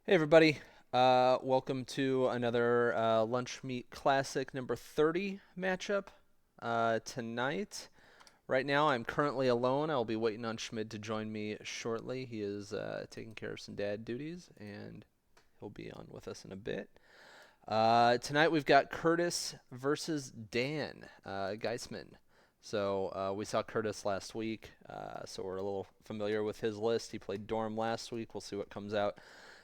Hey everybody, welcome to another Lunch Meat Classic number 30 matchup tonight. Right now I'm currently alone. I'll be waiting on Schmid to join me shortly. He is taking care of some dad duties and he'll be on with us in a bit. Tonight we've got Kurtis versus Dan Geisman. So we saw Kurtis last week, so we're a little familiar with his list. He played Dorm last week. We'll see what comes out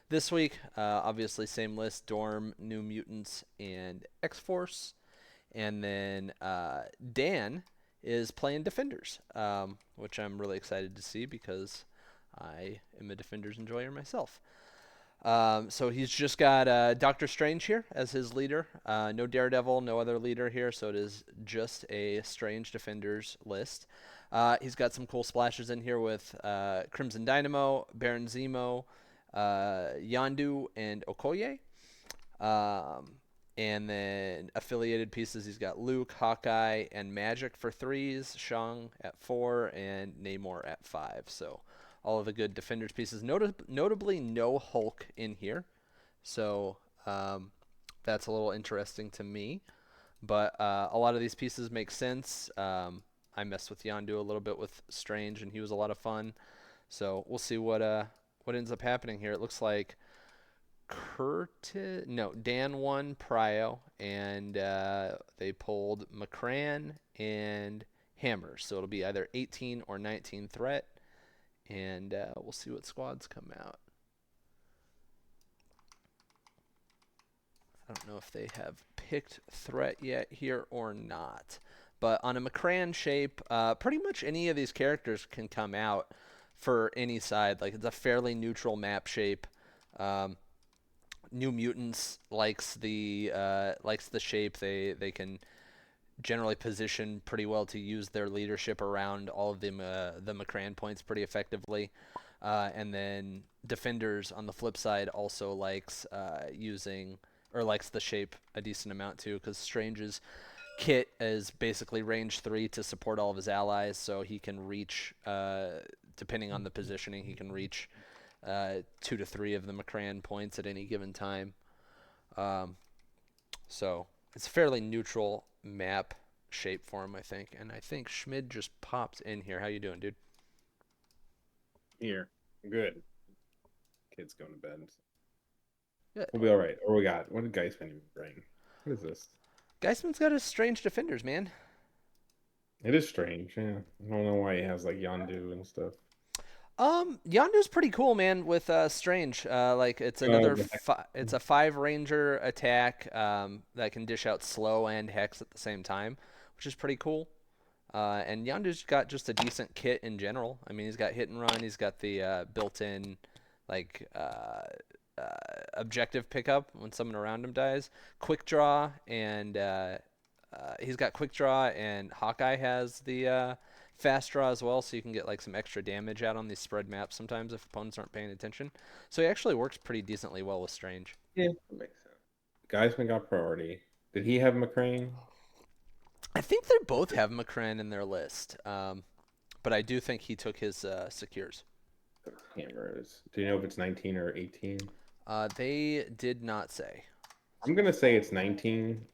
this week. Obviously, same list: Dorm, New Mutants, and X Force. And then Dan is playing Defenders, which I'm really excited to see because I am a Defenders enjoyer myself. So he's just got Doctor Strange here as his leader. No Daredevil, no other leader here, so it is just a Strange Defenders list. He's got some cool splashes in here with Crimson Dynamo, Baron Zemo, Yandu, and Okoye. Um, and then affiliated pieces, he's got Luke, Hawkeye, and Magic for threes, Shang at four, and Namor at five. So all of the good Defenders pieces. Notably, no Hulk in here. So that's a little interesting to me. But a lot of these pieces make sense. I messed with Yandu a little bit with Strange, and he was a lot of fun. So we'll see what ends up happening here. It looks like Dan won Prio, and they pulled McCran and Hammer. So it'll be either 18 or 19 threat, and we'll see what squads come out. I don't know if they have picked threat yet here or not. But on a McCran shape, pretty much any of these characters can come out for any side. Like, it's a fairly neutral map shape. Um, New Mutants likes the shape. They can generally position pretty well to use their leadership around all of the McCran points pretty effectively. And then Defenders on the flip side also likes using or likes the shape a decent amount too, because Strange's kit is basically range 3 to support all of his allies, so he can reach, depending on the positioning, he can reach 2 to 3 of the McCran points at any given time. Um, so it's a fairly neutral map shape for him, I think. And I think Schmid just popped in here. How you doing, dude? Here. Good. Kids going to bed. Good. We'll be all right. Or we got what did Geisman even bring? What is this? Geisman's got his strange defenders, man. It is strange. Yeah, I don't know why he has like Yondu and stuff. Yondu's pretty cool, man. With Strange, like The heck. it's a 5 ranger attack that can dish out slow and hex at the same time, which is pretty cool. And Yondu's got just a decent kit in general. I mean, he's got hit and run. He's got the built-in like objective pickup when someone around him dies. Quick draw, and he's got quick draw, and Hawkeye has the fast draw as well, so you can get like some extra damage out on these spread maps sometimes if opponents aren't paying attention. So he actually works pretty decently well with Strange. Yeah, that makes sense. Geisman got priority. Did he have McCrane? I think they both have McCran in their list, but I do think he took his secures. Hammers. Do you know if it's 19 or 18? They did not say. I'm gonna say it's 19,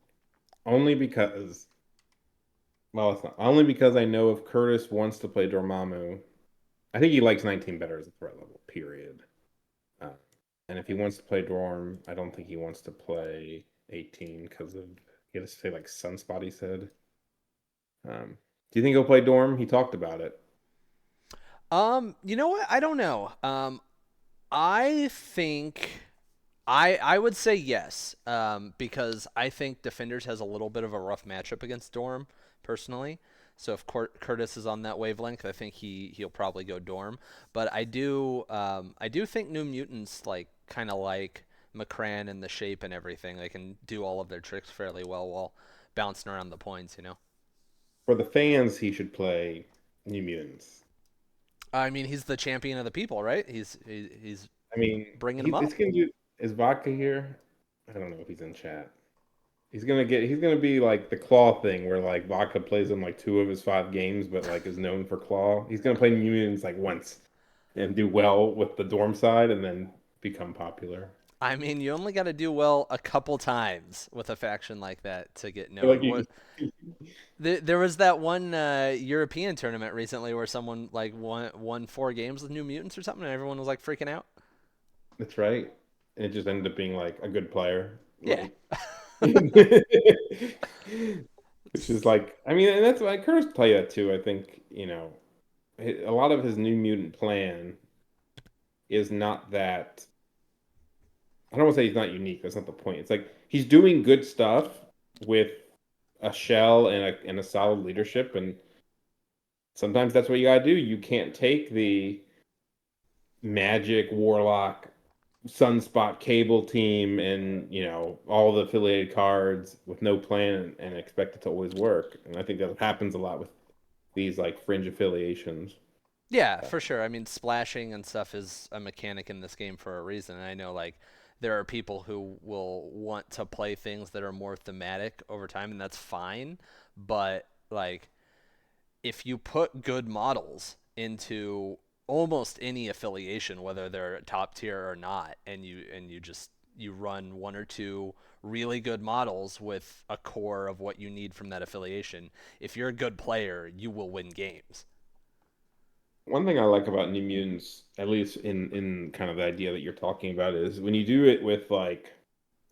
only because well, it's not only because I know if Curtis wants to play Dormammu, I think he likes 19 better as a threat level. Period. Uh, and if he wants to play Dorm, I don't think he wants to play 18 because of he had to say like Sunspot. He said. Do you think he'll play Dorm? He talked about it. You know what? I don't know. I think I would say yes, because I think Defenders has a little bit of a rough matchup against Dorm personally. So if Curtis is on that wavelength, I think he'll probably go Dorm. But I do think New Mutants like kind of like McCran and the shape and everything. They can do all of their tricks fairly well while bouncing around the points. You know. For the fans, he should play New Mutants. I mean, he's the champion of the people, right? He's I mean, bringing he them this up. can do. Is Vodka here? I don't know if he's in chat. He's gonna be like the Claw thing where like Vodka plays in like 2 of his 5 games, but like is known for Claw. He's gonna play New Mutants like once and do well with the Dorm side, and then become popular. I mean, you only got to do well a couple times with a faction like that to get I feel like known. you What there was that one European tournament recently where someone like won 4 games with New Mutants or something, and everyone was like freaking out. that's right. And it just ended up being like a good player. Yeah. Like which is like I mean, and that's why Curtis tell you that too. I think, a lot of his New Mutant plan is not that I don't want to say he's not unique. That's not the point. It's like he's doing good stuff with a shell and a solid leadership, and sometimes that's what you gotta do. You can't take the Magic, Warlock, Sunspot Cable team and all the affiliated cards with no plan and expect it to always work. And I think that happens a lot with these like fringe affiliations. Yeah, for sure. I mean, splashing and stuff is a mechanic in this game for a reason. And I know like there are people who will want to play things that are more thematic over time, and that's fine. But like if you put good models into almost any affiliation, whether they're top tier or not, and you just you run one or two really good models with a core of what you need from that affiliation, if you're a good player, you will win games. One thing I like about New Mutants, at least in kind of the idea that you're talking about, is when you do it with like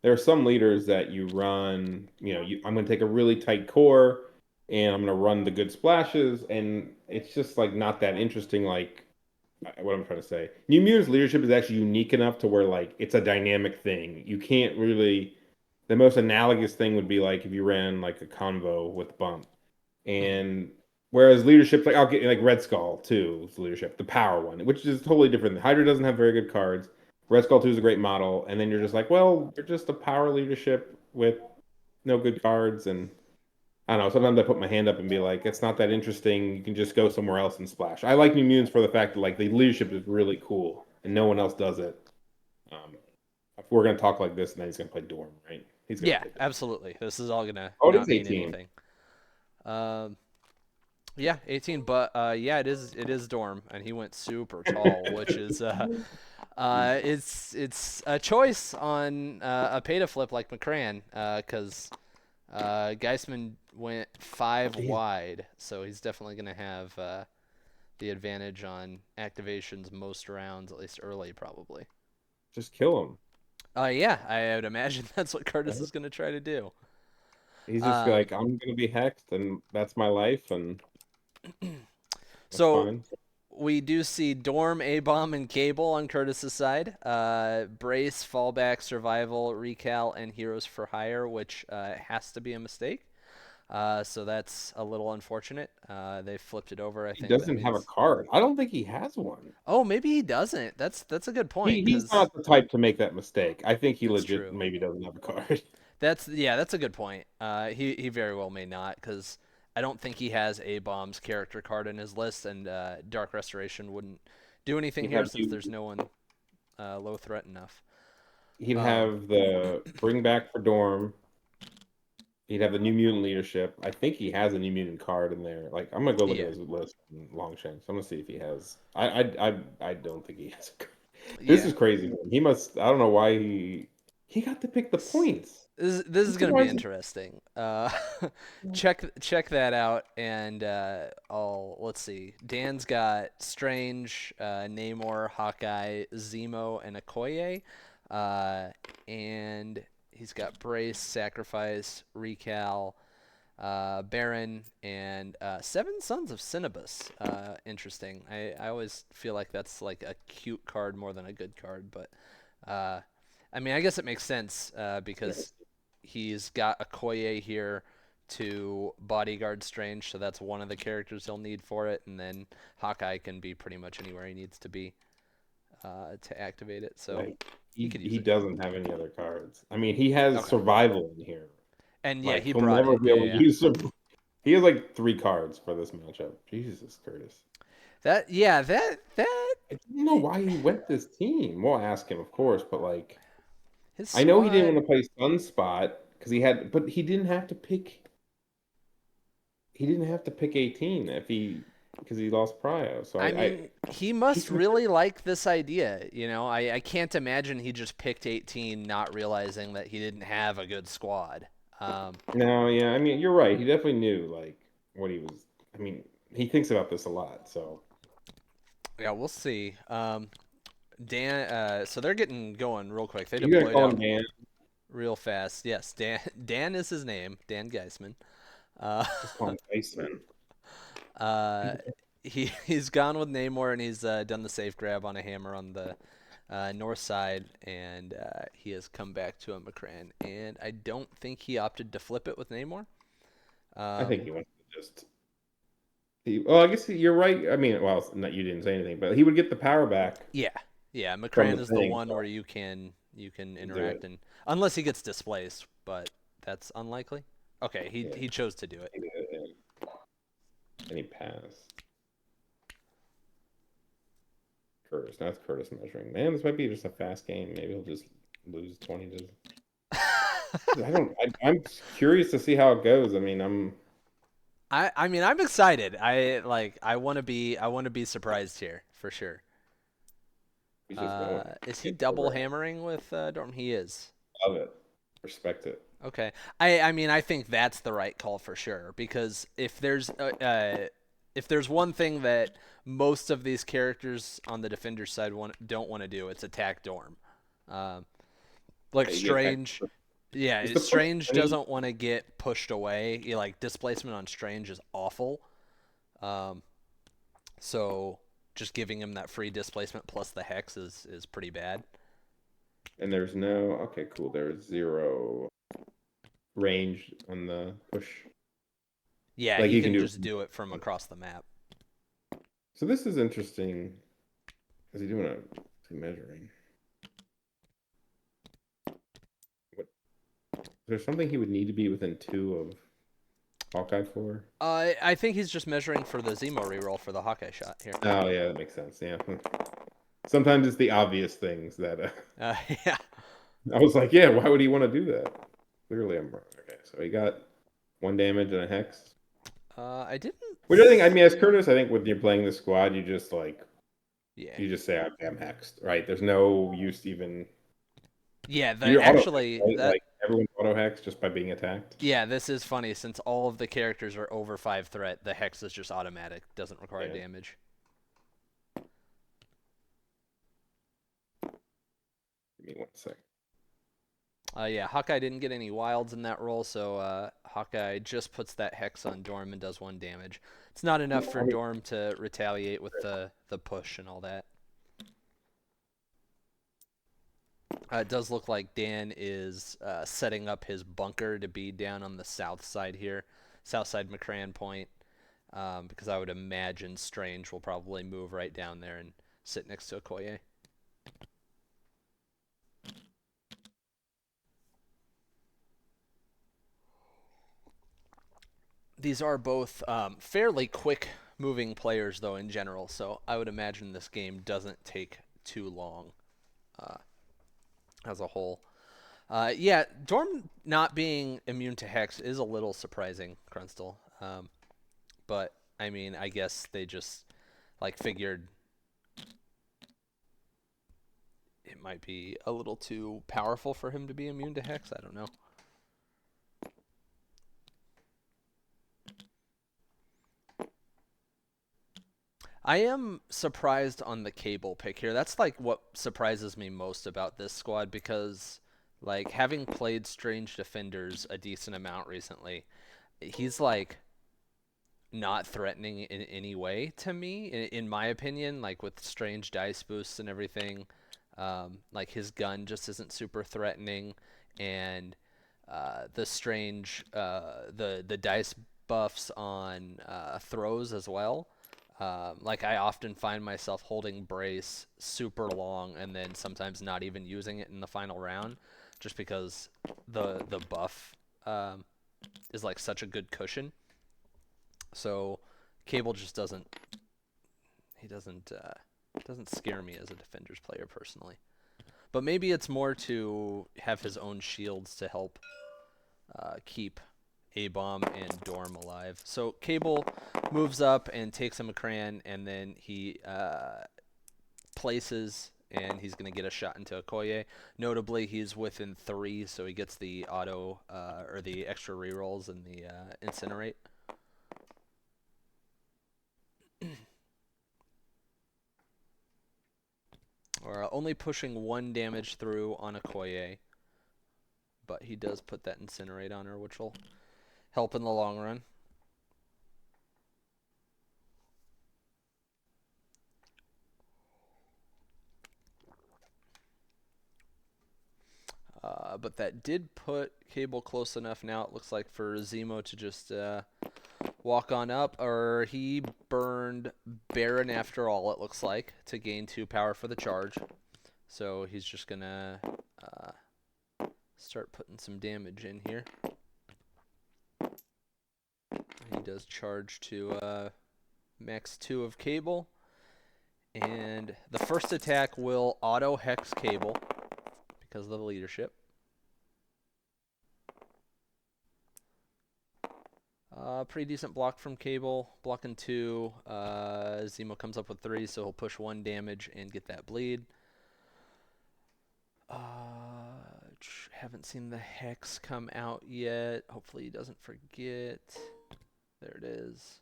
there are some leaders that you run, I'm going to take a really tight core and I'm going to run the good splashes, and it's just like not that interesting. Like what I'm trying to say, New Mutants leadership is actually unique enough to where like it's a dynamic thing. You can't really. The most analogous thing would be like if you ran like a convo with bump, Mm-hmm. and whereas leadership's like I'll get like Red Skull too is leadership, the power one, which is totally different. Hydra doesn't have very good cards. Red Skull 2 is a great model, and then you're just like, well, they're just a power leadership with no good cards, and I don't know. Sometimes I put my hand up and be like, it's not that interesting. You can just go somewhere else and splash. I like New Mutants for the fact that like the leadership is really cool, and no one else does it. If we're gonna talk like this, and then he's gonna play Dorm, right? He's gonna Yeah, play Dorm. absolutely. This is all gonna Oh, it not is mean 18. anything. Um, yeah, 18, but yeah, it is Dorm, and he went super tall, which is it's a choice on a pay to flip like McCran, because Geisman went 5 wide, so he's definitely gonna have the advantage on activations most rounds, at least early, probably. Just kill him. Yeah, I would imagine that's what Curtis is gonna try to do. He's just Um, like, I'm gonna be hexed, and that's my life, and that's so fine. we do see Dorm, A Bomb, and Cable on Curtis's side. Brace, Fallback, Survival, Recal, and Heroes for Hire, which has to be a mistake. So that's a little unfortunate. They flipped it over. I He think that doesn't have a means. card. I don't think he has one. Oh, maybe he doesn't. That's a good point He's because not the type to make that mistake. I think he that's legit true. maybe doesn't have a card. That's a good point. He very well may not because I don't think he has A Bomb's character card in his list, and Dark Restoration wouldn't do anything He'd here have since you. there's no one low threat enough. He'd Um, have the bring back for Dorm. He'd have the New Mutant leadership. I think he has a New Mutant card in there. Like I'm gonna go look at yeah, his list in Longshanks. I'm gonna see if he has. I don't think he has a card. This yeah. is crazy. Man. He must. I don't know why he got to pick the points. This I'm is gonna be surprised. interesting. Check that out, and I'll let's see. Dan's got Strange, Namor, Hawkeye, Zemo, and Okoye, uh, and he's got Brace, Sacrifice, Recal, Baron, and Seven Sons of Cinnabus. Interesting. I always feel like that's like a cute card more than a good card, but uh, I mean, I guess it makes sense because he's got Okoye here to bodyguard Strange, so that's one of the characters he'll need for it, and then Hawkeye can be pretty much anywhere he needs to be to activate it, so Like he he could use he it. doesn't have any other cards. I mean, he has Okay. survival in here. And yeah, Like he he'll brought never it. be Yeah, able to yeah. use some. He has like 3 cards for this matchup. Jesus, Curtis. That I don't know why he went this team. We'll ask him, of course, but like his I know he didn't squad. want to play Sunspot because he had, but he didn't have to pick. He didn't have to pick 18 if he. because he lost Prio. So I I mean, he he's must really like this idea. I can't imagine he just picked 18 not realizing that he didn't have a good squad. Um, no, yeah. I mean, you're right. He definitely knew like what he was. I mean, he thinks about this a lot. So yeah, we'll see. Dan, so they're getting going real quick. They you gonna deployed call out him Dan? real fast. Yes, Dan. Dan is his name. Dan Geisman. Uh, Just call him Iceman. uh, he's gone with Namor and he's done the safe grab on a hammer on the north side, and he has come back to a McCran. And I don't think he opted to flip it with Namor. I Um, think he wants to just. Well, I guess you're right. I mean, well, not you didn't say anything, but he would get the power back yeah, yeah. from the McCran is the thing. one So where you can do interact it. and unless he gets displaced, but that's unlikely. Okay, he Yeah, he chose to do it. he did it, and he passed. Curtis. That's Curtis measuring. Man, this might be just a fast game. Maybe he'll just lose 20 to. I don't. I'm curious to see how it goes. I mean, I mean I'm excited. I want to be surprised here for sure. he's just going. Is he It's double over. hammering with Dorm? He is. Love it. Respect it. Okay. I mean I think that's the right call for sure because if there's one thing that most of these characters on the defender side don't want to do, it's attack Dorm. Um, like Yeah, you get tech. Strange, yeah, It's the push. Strange I mean, doesn't want to get pushed away. Like displacement on Strange is awful. Um, so just giving him that free displacement plus the hex is pretty bad. and there's no. Okay, cool. There's zero range on the push. Yeah, Like he you can can do. just do it from across the map. So this is interesting. Is he doing a measuring? What? Is there something he would need to be within two of Hawkeye for? I think he's just measuring for the Zemo reroll for the Hawkeye shot here. Oh yeah, that makes sense. Yeah. Sometimes it's the obvious things that Yeah. I was like, yeah, why would he want to do that? Clearly, I'm wrong. Okay, so he got one damage and a hex. I didn't. Which I think, I mean, as Curtis, I think when you're playing the squad, you just like Yeah. you just say, okay, I'm hexed, right? There's no use to even Yeah. The you're auto hex, actually right? that. Like everyone's auto hex just by being attacked. Yeah, this is funny since all of the characters are over 5 threat. The hex is just automatic, doesn't require Yeah. damage. Give me one second. Yeah, Hawkeye didn't get any wilds in that roll, so Hawkeye just puts that hex on Dorm and does 1 damage. It's not enough for I mean, Dorm to retaliate with the push and all that. It does look like Dan is setting up his bunker to be down on the south side here, south side McCran Point, because I would imagine Strange will probably move right down there and sit next to Okoye. These are both fairly quick moving players, though, in general, so I would imagine this game doesn't take too long uh, as a whole. Yeah, Dorm not being immune to Hex is a little surprising, Crunstel. But, I mean, I guess they just, like, figured it might be a little too powerful for him to be immune to Hex. I don't know. I am surprised on the Cable pick here. That's like what surprises me most about this squad because like having played Strange Defenders a decent amount recently, he's like not threatening in any way to me in my opinion, like with strange dice boosts and everything. Like his gun just isn't super threatening and the strange the dice buffs on throws as well. Like I often find myself holding brace super long and then sometimes not even using it in the final round, just because the buff is like such a good cushion. So Cable just doesn't scare me as a defenders player personally. But maybe it's more to have his own shields to help keep A-Bomb and Dorm alive. So Cable moves up and takes a McCran, and then he places, and he's going to get a shot into Okoye. Notably, he's within 3, so he gets the auto or the extra rerolls and the Incinerate. Or only pushing 1 damage through on Okoye, but he does put that Incinerate on her, which will help in the long run. But that did put Cable close enough now, it looks like, for Zemo to just walk on up. Or he burned Baron after all, it looks like, to gain 2 power for the charge. So he's just going to start putting some damage in here. He does charge to max 2 of Cable. And the first attack will auto-hex Cable because of the leadership. Pretty decent block from Cable. Blocking 2. Zemo comes up with 3, so he'll push 1 damage and get that bleed. Haven't seen the Hex come out yet. Hopefully he doesn't forget. There it is.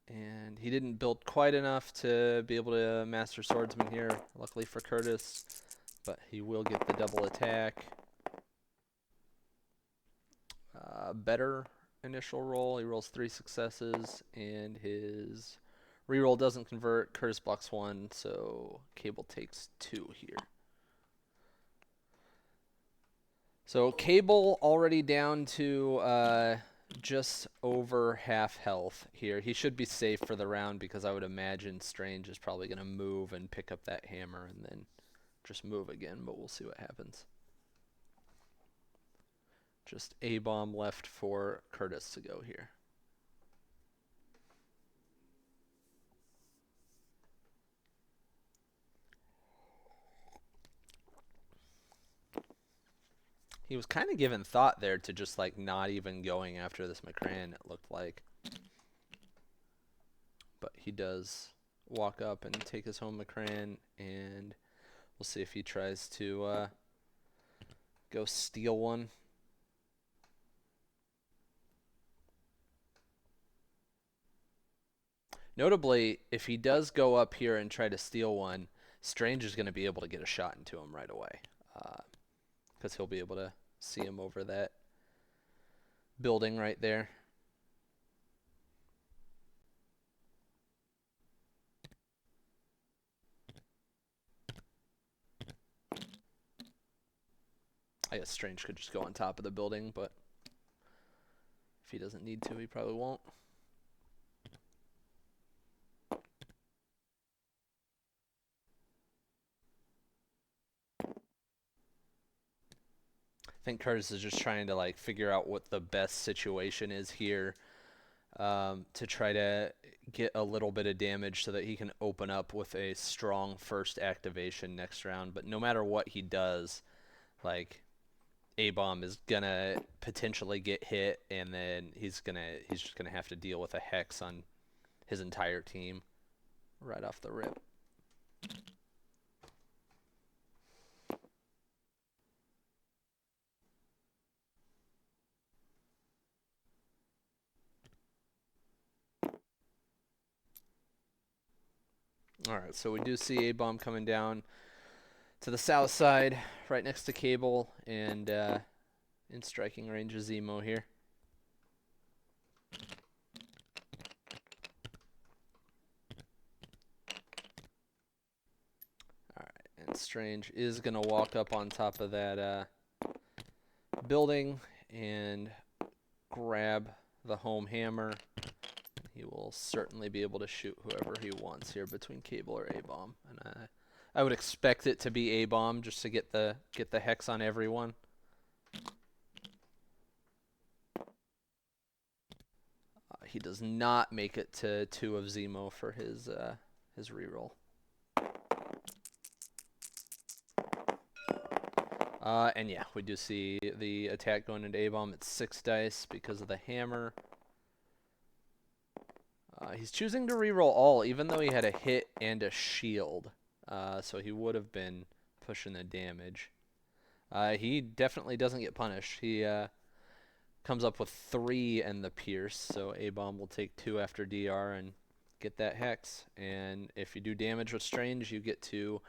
And he didn't build quite enough to be able to master Swordsman here, luckily for Kurtis. But he will get the double attack. Better initial roll. He rolls 3 successes, and his reroll doesn't convert. Kurtis blocks 1, so Cable takes 2 here. So Cable already down to just over half health here. He should be safe for the round because I would imagine Strange is probably going to move and pick up that hammer and then just move again, but we'll see what happens. Just A-Bomb left for Kurtis to go here. He was kind of given thought there to just like not even going after this McCran, it looked like. But he does walk up and take his home McCran, and we'll see if he tries to go steal one. Notably, if he does go up here and try to steal one, Strange is going to be able to get a shot into him right away. Because he'll be able to see him over that building right there. I guess Strange could just go on top of the building, but if he doesn't need to, he probably won't. I think Kurtis is just trying to like figure out what the best situation is here, to try to get a little bit of damage so that he can open up with a strong first activation next round. But no matter what he does, like A-Bomb is gonna potentially get hit, and then he's just gonna have to deal with a hex on his entire team right off the rip. Alright, so we do see A-Bomb coming down to the south side, right next to Cable, and in striking range of Zemo here. Alright, and Strange is going to walk up on top of that building and grab the home hammer. He will certainly be able to shoot whoever he wants here between Cable or A-Bomb. And I would expect it to be A-Bomb just to get the hex on everyone. He does not make it to 2 of Zemo for his reroll. And yeah, we do see the attack going into A-bomb. It's 6 dice because of the hammer. He's choosing to reroll all, even though he had a hit and a shield. So he would have been pushing the damage. He definitely doesn't get punished. He comes up with 3 and the pierce, so A-bomb will take 2 after DR and get that hex. And if you do damage with Strange, you get to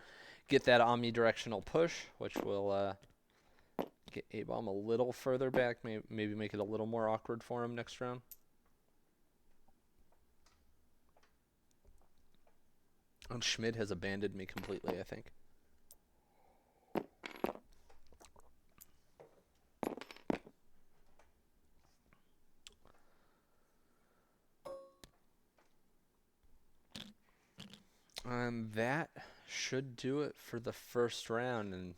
get that omnidirectional push, which will get A-bomb a little further back, maybe make it a little more awkward for him next round. And Schmid has abandoned me completely, I think. And that should do it for the first round, and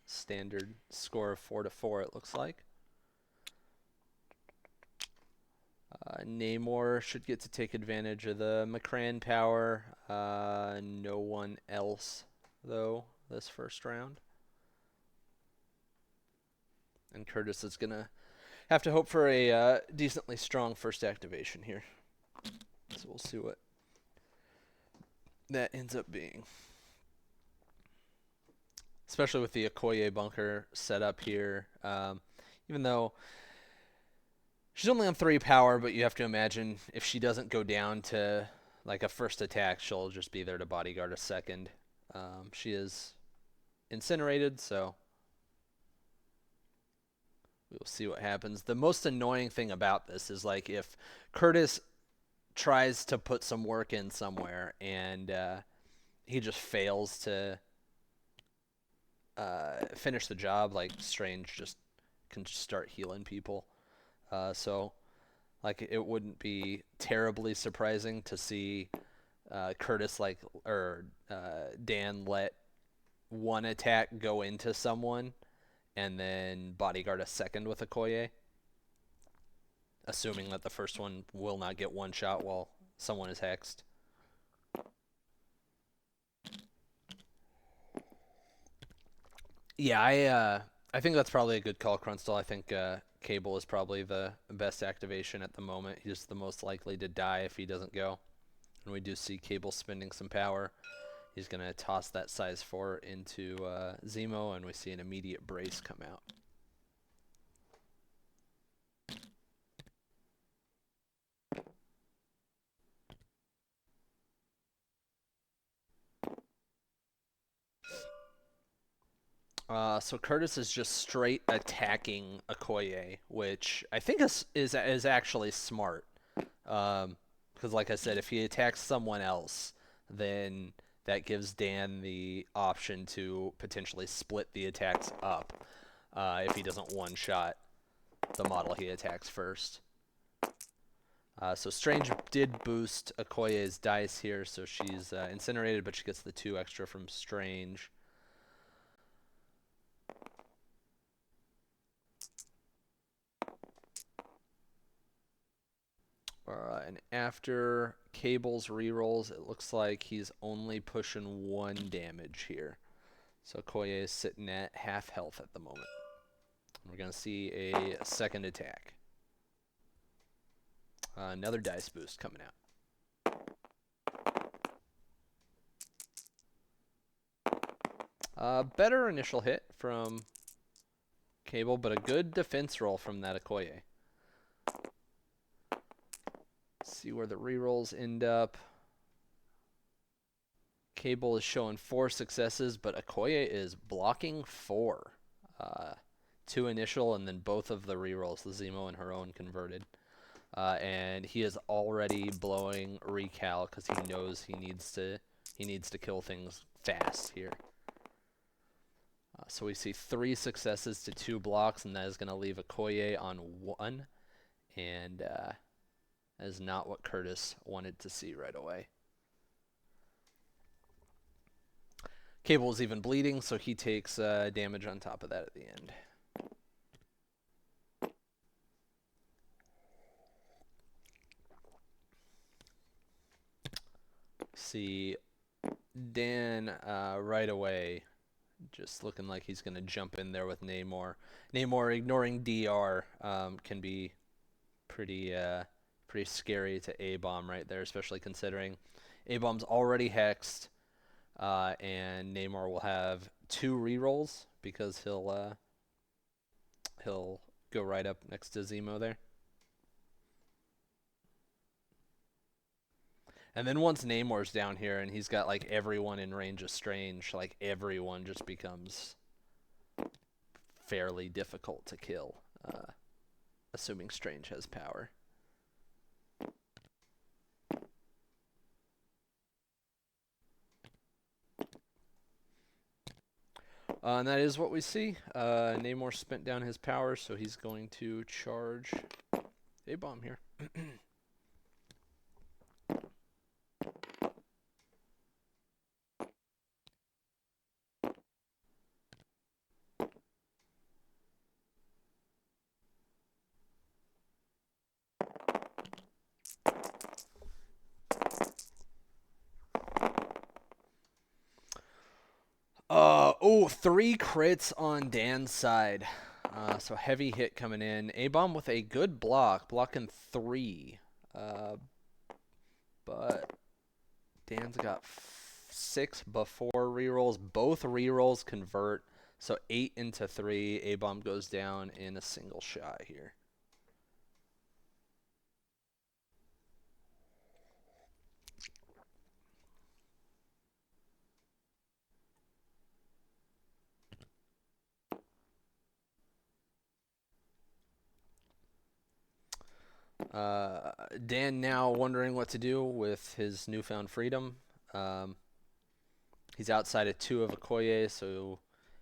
standard score of 4-4 it looks like. Namor should get to take advantage of the McCran power. No one else, though, this first round. And Kurtis is going to have to hope for a decently strong first activation here. So we'll see what that ends up being. Especially with the Okoye bunker set up here. Even though she's only on 3 power, but you have to imagine if she doesn't go down to like a first attack, she'll just be there to bodyguard a second. She is incinerated, so we will see what happens. The most annoying thing about this is like if Kurtis tries to put some work in somewhere and he just fails to finish the job, like Strange just can start healing people. So like it wouldn't be terribly surprising to see Kurtis or Dan let one attack go into someone and then bodyguard a second with a Koye, assuming that the first one will not get one shot while someone is hexed. Yeah, I think that's probably a good call, Crunstel. I think Cable is probably the best activation at the moment. He's the most likely to die if he doesn't go. And we do see Cable spending some power. He's going to toss that size 4 into Zemo, and we see an immediate brace come out. So Kurtis is just straight attacking Okoye, which I think is actually smart. Because like I said, if he attacks someone else, then that gives Dan the option to potentially split the attacks up if he doesn't one-shot the model he attacks first. So Strange did boost Okoye's dice here, so she's incinerated, but she gets the 2 extra from Strange. And after Cable's rerolls, it looks like he's only pushing 1 damage here. So Okoye is sitting at half health at the moment. We're going to see a second attack. Another dice boost coming out. Better initial hit from Cable, but a good defense roll from that Okoye. See where the rerolls end up. Cable is showing 4 successes, but Okoye is blocking 4. 2 initial and then both of the rerolls, the Zemo and her own converted. And he is already blowing recal because he knows he needs to kill things fast here. So we see 3 successes to 2 blocks, and that is going to leave Okoye on 1. And that is not what Kurtis wanted to see right away. Cable is even bleeding, so he takes damage on top of that at the end. See Dan right away Just looking like he's going to jump in there with Namor. Namor ignoring DR can be pretty pretty scary to A-Bomb right there, especially considering A-Bomb's already hexed, and Namor will have 2 rerolls because he'll go right up next to Zemo there. And then once Namor's down here and he's got like everyone in range of Strange, like everyone just becomes fairly difficult to kill, assuming Strange has power. And that is what we see. Namor spent down his power, so he's going to charge A-Bomb here. Oh, 3 crits on Dan's side. So heavy hit coming in. A-Bomb with a good block, blocking 3. But Dan's got 6 before rerolls. Both rerolls convert. So 8 into 3. A-Bomb goes down in a single shot here. Dan now wondering what to do with his newfound freedom. Um, he's outside of 2 of Okoye, so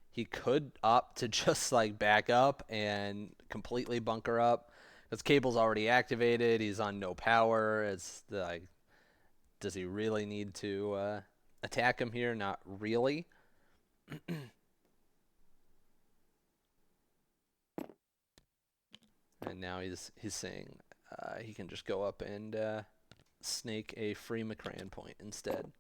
he could opt to just like back up and completely bunker up. His cable's already activated. He's on no power. It's like, does he really need to attack him here? Not really. And now he's saying he can just go up and snake a free McCran point instead.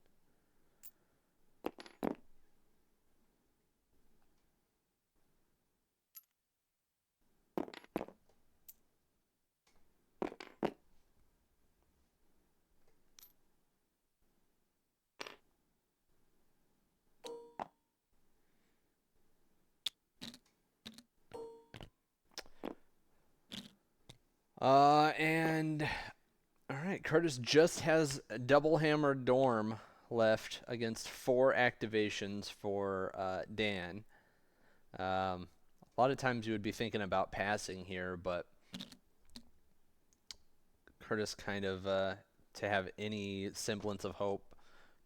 And all right, Kurtis just has a double hammer Dorm left against 4 activations for Dan. A lot of times you would be thinking about passing here, but Kurtis kind of, to have any semblance of hope,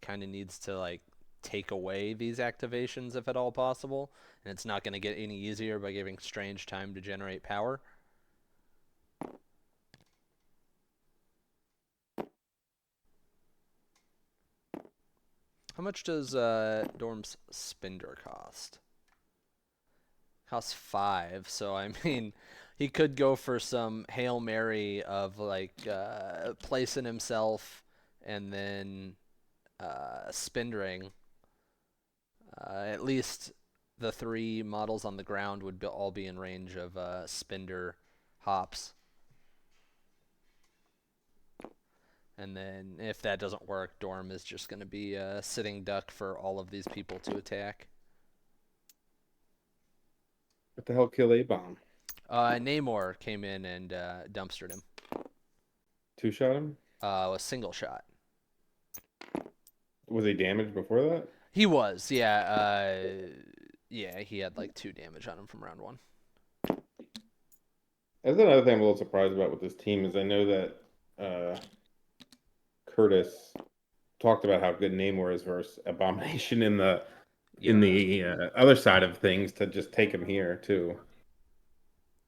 kind of needs to like take away these activations if at all possible, and it's not going to get any easier by giving Strange time to generate power. How much does Dorm's Spender cost? Costs 5, so I mean, he could go for some Hail Mary of like placing himself and then spindering. At least the 3 models on the ground would all be in range of Spinder hops. And then if that doesn't work, Dorm is just going to be a sitting duck for all of these people to attack. What the hell killed A-Bomb? Namor came in and dumpstered him. 2-shot him? A single shot. Was he damaged before that? He was, yeah. Yeah, he had like 2 damage on him from round 1. That's another thing I'm a little surprised about with this team is I know that Kurtis talked about how good Namor is versus Abomination in the other side of things to just take him here too.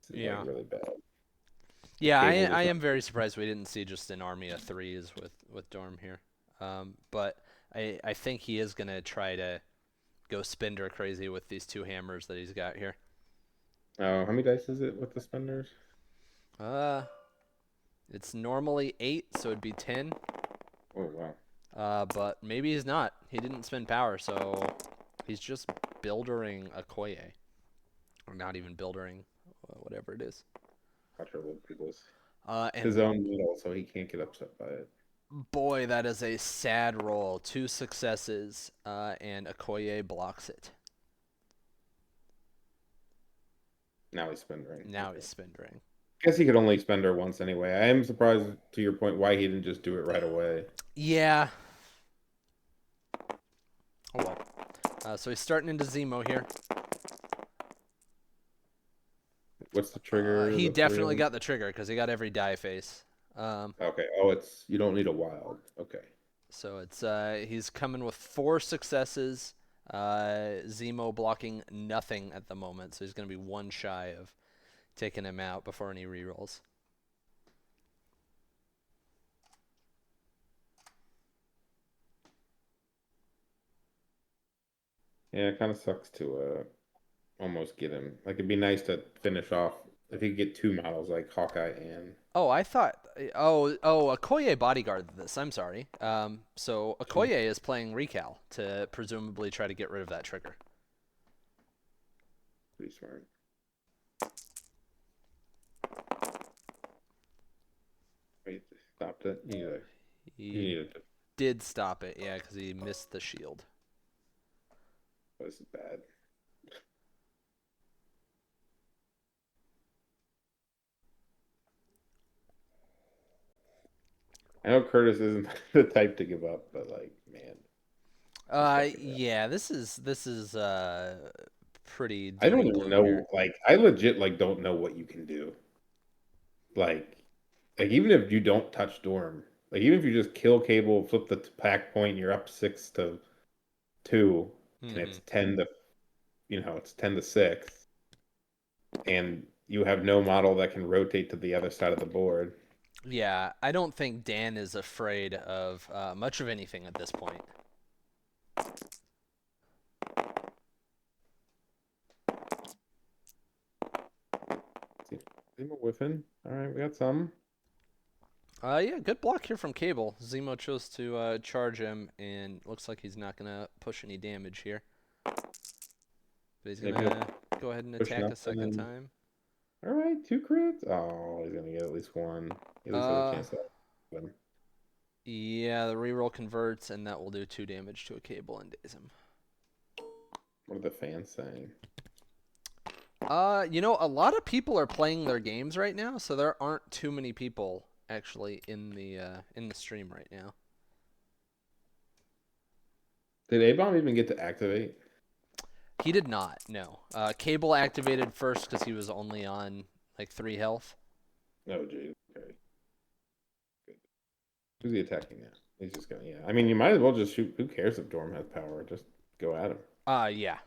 This is like Yeah. really bad. Yeah, Cable I just not. am very surprised we didn't see just an army of 3s with Dorm here. But I think he is going to try to go Spender crazy with these 2 hammers that he's got here. Oh, how many dice is it with the spenders? Uh, it's normally 8, so it'd be 10. Oh wow. But maybe he's not. He didn't spend power, so he's just buildering Okoye. Or not even buildering, whatever it is. Not sure what people's And his own meal, so he can't get upset by it. boy, that is a sad roll. Two successes, and Okoye blocks it. Now he's spending. Now Okay. he's spindering. Guess he could only spend her once anyway. I am surprised, to your point, why he didn't just do it right away. Yeah. Oh well. So he's starting into Zemo here. What's the trigger? He The three of definitely them? got the trigger because he got every die face. Okay. Oh, it's you don't need a wild. Okay. So it's he's coming with 4 successes. Zemo blocking nothing at the moment, so he's going to be one shy of taking him out before any rerolls. Yeah, it kind of sucks to almost get him. Like it'd be nice to finish off if he could get two models like Hawkeye and Oh, I thought. Okoye bodyguarded this. I'm sorry. So Okoye is playing Recal to presumably try to get rid of that trigger. pretty smart. Wait, stopped it. You He needed to. did stop it, yeah, because he missed the shield. Was bad. I know Curtis isn't the type to give up, but like, man, he's fucking rough. Yeah, this is pretty I doom don't and even gloom here. know. Like, I legit like don't know what you can do. Like, like even if you don't touch Dorm, like even if you just kill Cable, flip the pack point, you're up 6-2, and Hmm. it's 10 to, it's 10-6, and you have no model that can rotate to the other side of the board. Yeah, I don't think Dan is afraid of much of anything at this point. See, Zima whiffing. All right, we got some. Yeah, good block here from Cable. Zemo chose to charge him, and looks like he's not gonna push any damage here. But he's Maybe he'll gonna go ahead and push attack a nothing. second And time. all right, two crits. Oh, he's gonna get at least one. He at least has a Uh, chance to win. yeah, the reroll converts, and that will do 2 damage to a Cable and daze him. What are the fans saying? A lot of people are playing their games right now, so there aren't too many people actually in the stream right now. Did A-Bomb even get to activate? He did not. No. Cable activated first because he was only on like 3 health. Oh, geez. Okay. Good. Who's he attacking now? He's just gonna, yeah. I mean, you might as well just shoot. Who cares if Dorm has power? Just go at him. Yeah.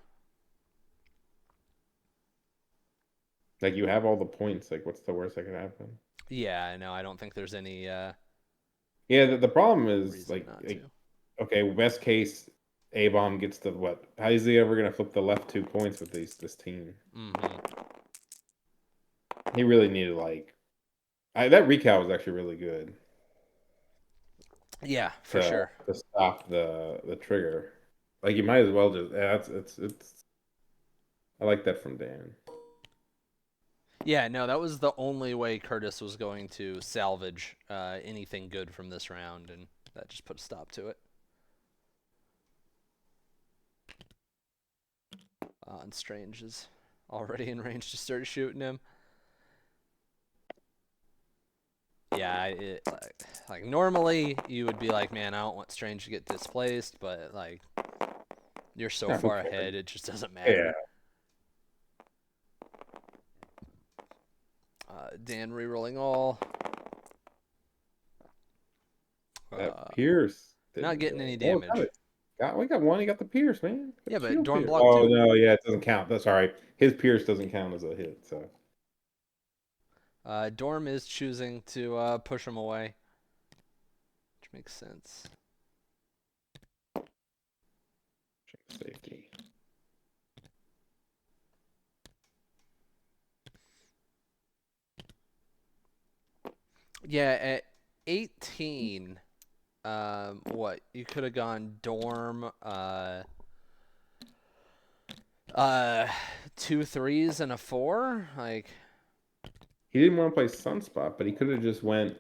Like, you have all the points. Like, what's the worst that could happen? Yeah, no, I don't think there's any Yeah, the problem is, reason not to. okay, best case, A-Bomb gets the what? How is he ever gonna flip the left 2 points with this team? Hmm. He really needed, like, that recal was actually really good Yeah, for to sure. to stop the trigger. Like, you might as well just, yeah, it's I like that from Dan. Yeah, no, that was the only way Kurtis was going to salvage anything good from this round, and that just put a stop to it. And Strange is already in range to start shooting him. Yeah, like normally you would be like, man, I don't want Strange to get displaced, but like you're so Yeah, who far cares? ahead, it just doesn't Yeah, matter. Dan rerolling all. that Uh, Pierce not didn't getting do any it. Oh, got damage. it. We got one. He got the Pierce, man. Got Yeah, the but shield Dorn Pierce. blocked Oh too. no, yeah, it doesn't count. That's sorry. His Pierce doesn't count as a hit. So Dorm is choosing to push him away, which makes sense. safety. Yeah, at 18, what you could have gone Dorm. Uh, two threes and a four. Like, He didn't want to play Sunspot, but he could have just went.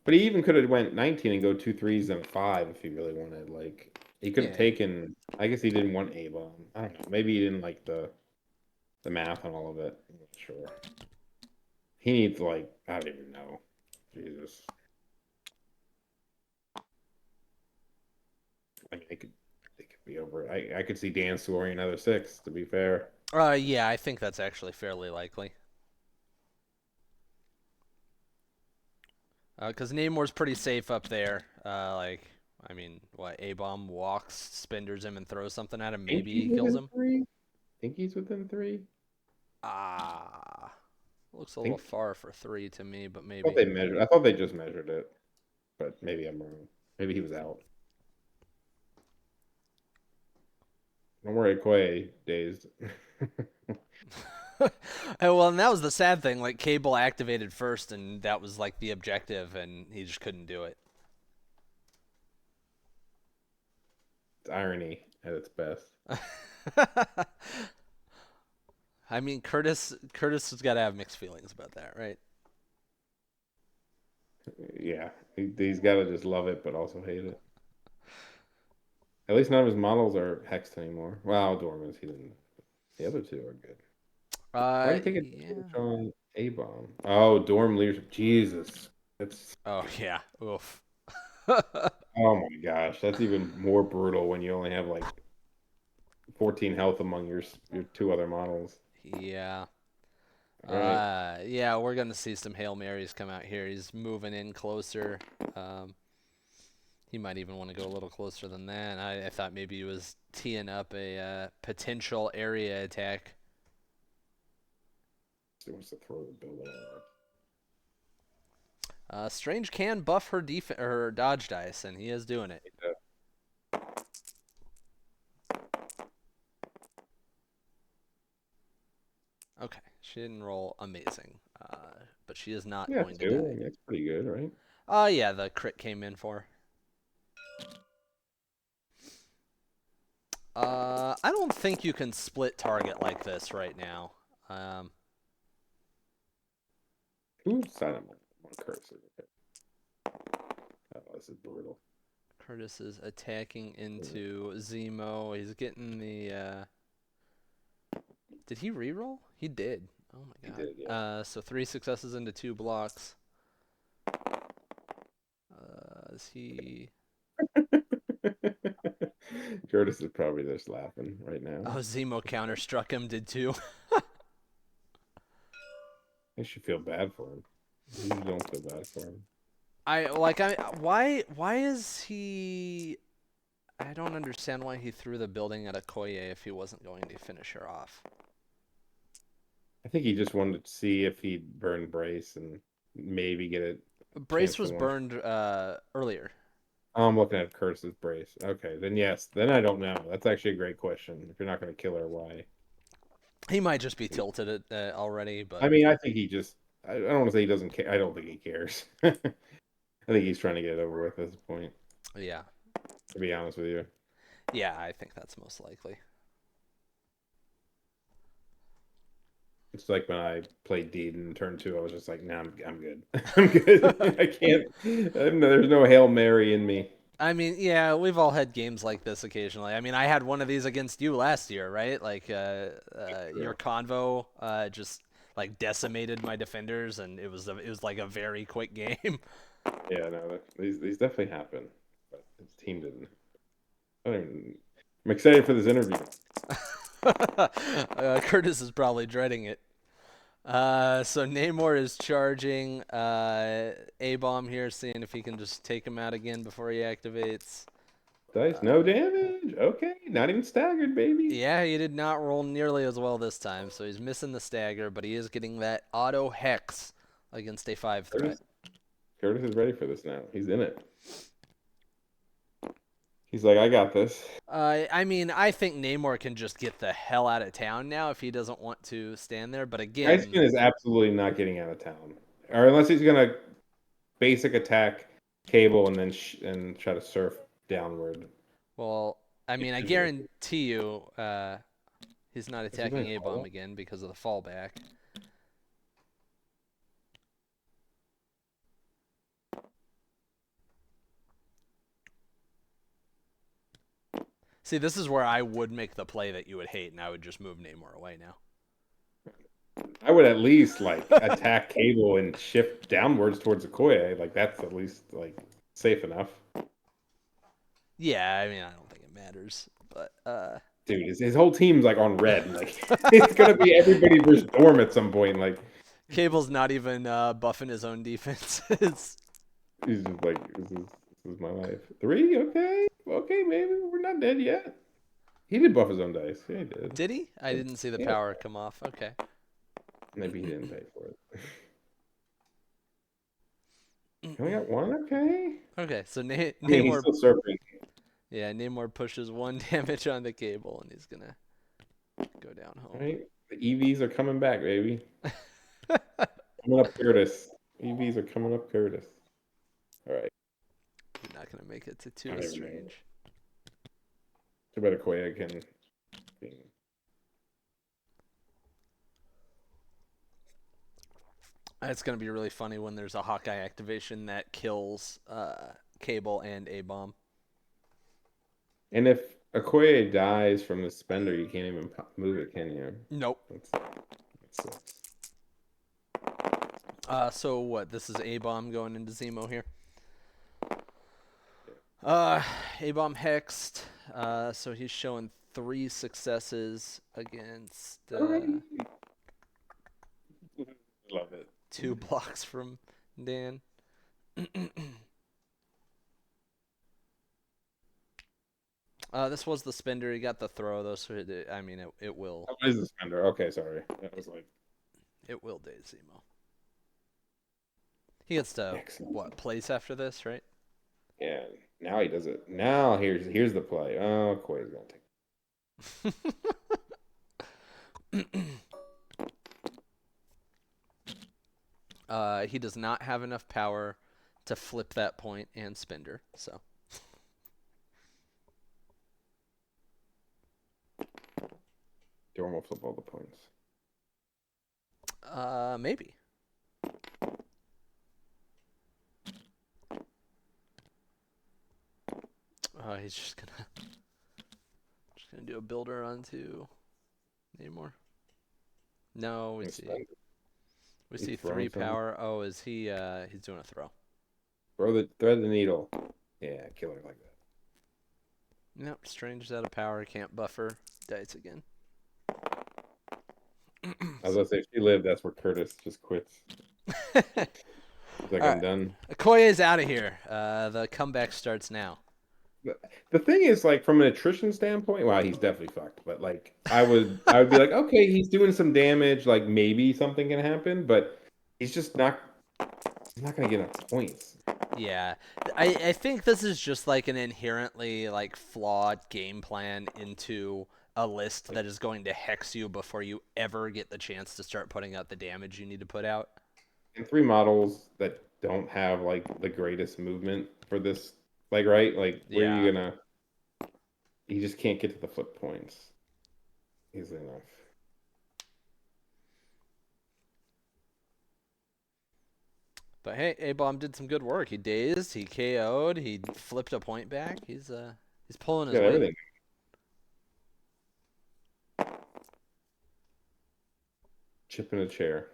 But he even could have went 19 and go two threes and a five if he really wanted. Like he could have yeah. taken. I guess he didn't want A bomb. I don't know. Maybe he didn't like the math on all of it. I'm not sure. He needs like I don't even know. Jesus. I mean, they could be over it. I could see Dan scoring another six. To be fair, Yeah, I think that's actually fairly likely. Because Namor's pretty safe up there. Like, I mean, what, A-Bomb walks, spinders him, and throws something at him. think Maybe he's he kills within him. three. Think he's within three. Ah, looks a little Think far for three to me, but I thought maybe. they measured. I thought they just measured it, but maybe I'm wrong. Maybe he was out. Don't worry, Quay dazed. And that was the sad thing. Like, Cable activated first, and that was like the objective, and he just couldn't do it. It's irony at its best. I mean, Curtis has got to have mixed feelings about that, right? Yeah, he's got to just love it, but also hate it. At least none of his models are hexed anymore. Well, Dormans, he didn't. The other two are good. Why did he take Yeah. a on A bomb? Oh, Dorm leadership. Jesus, that's Oh yeah. Oof. oh my gosh, that's even more brutal when you only have like 14 health among your two other models. Yeah. All right, Yeah, we're gonna see some Hail Marys come out here. He's moving in closer. Um, he might even want to go a little closer than that. I thought maybe he was teeing up a potential area attack. he wants to throw the building. Strange can buff her dodge dice, and he is doing it. Okay, she didn't roll amazing, but she is not Yeah, going to two. I die. mean, that's pretty good, right? Yeah, the crit came in for. I don't think you can split target like this right now. Um, Who side am I on cursor? Okay. Oh, this is brutal. Curtis is attacking into Zemo. He's getting the. Did he reroll? He did. Oh my He god. did, yeah. So three successes into two blocks. Is he? Curtis is probably just laughing right now. Oh, Zemo counter struck him. Did too. I should feel bad for him. I usually don't feel bad for him. Why is he? I don't understand why he threw the building at Okoye if he wasn't going to finish her off. I think he just wanted to see if he'd burn Brace and maybe get a Brace chance to was one. burned earlier. Oh, I'm looking at Curtis's Brace. Okay, then yes. Then I don't know. That's actually a great question. If you're not going to kill her, why? He might just be tilted already, but I mean, I think he just. I don't want to say he doesn't care. I don't think he cares. I think he's trying to get it over with at this point, yeah, to be honest with you. yeah, I think that's most likely. It's like when I played Deed in turn two, I was just like, nah, I'm good. I'm good. I can't. There's no Hail Mary in me. I mean, yeah, we've all had games like this occasionally. I mean, I had one of these against you last year, right? Like, your True. convo just like decimated my defenders, and it was like a very quick game. Yeah, no, these definitely happen, but his team didn't. I don't even, I'm excited for this interview. Curtis is probably dreading it. So Namor is charging A-Bomb here, seeing if he can just take him out again before he activates. Dice, no damage. Okay, not even staggered, baby. Yeah, he did not roll nearly as well this time, so he's missing the stagger, but he is getting that auto hex against a 5 threat. Curtis is ready for this now. He's in it. He's like, I got this. I mean, I think Namor can just get the hell out of town now if he doesn't want to stand there, but Ice again, Skin is absolutely not getting out of town, or unless he's gonna basic attack Cable and then and try to surf downward. well, I mean, I It's really guarantee you, He's not Is he attacking playing A-bomb Hollow? again because of the fallback. See, this is where I would make the play that you would hate, and I would just move Namor away now. I would at least like attack Cable and shift downwards towards Okoye. Like that's at least like safe enough. Yeah, I mean, I don't think it matters, but Dude, his whole team's like on red. Like it's gonna be everybody versus Dorm at some point. Like Cable's not even buffing his own defenses. he's just like this is my life. Three, okay, okay, maybe we're not dead yet. He did buff his own dice. Yeah, he did. Did he? I didn't see the Yeah, power come off. Okay. maybe he didn't pay for it. Only got one, okay. Okay, so I mean, he's Namor, still surfing. yeah, Namor pushes 1 damage on the Cable, and he's gonna go down home. Right? The EVs are coming back, baby. Coming up, Curtis. EVs are coming up, Curtis. All right. He's not gonna make it to I two don't is even know. strange. Too bad Okoye can. It's gonna be really funny when there's a Hawkeye activation that kills Cable and A-bomb. And if Okoye dies from the spender, you can't even move it, can you? Nope. That sucks. So what? This is A-bomb going into Zemo here. A-bomb hexed. So he's showing 3 successes against Alrighty. Love it. 2 blocks from Dan. This was the spender. He got the throw though, so I mean it will Oh, it is the spender. Okay, sorry. That was like daze Zemo. He gets to excellent. what place after this, right? Yeah. Now he does it. Now here's the play. Oh, Okoye's gonna take. He does not have enough power to flip that point and spender. So Dorm will flip all the points. maybe. He's just gonna do a builder onto Namor. No, we see He's 3 throwing something. power. Oh, is he? He's doing a throw. Thread the needle. Yeah, killer like that. Nope, Strange's out of power. Can't buffer. Dies again. I was gonna say if she lived, that's where Curtis just quits. He's like, All I'm right, done. Okoye's out of here. The comeback starts now. The thing is, like, from an attrition standpoint, well, he's definitely fucked. But like, I would be like, okay, he's doing some damage. Like, maybe something can happen, but he's just not. He's not gonna get enough points. Yeah, I think this is just like an inherently like flawed game plan into a list Like, that is going to hex you before you ever get the chance to start putting out the damage you need to put out. and 3 models that don't have like the greatest movement for this, like, right? Like, where are Yeah, you gonna? You just can't get to the flip points easily enough. but hey, A-bomb did some good work. He dazed, he KO'd, he flipped a point back. He's pulling his Yeah, weight. everything. Chip in a chair,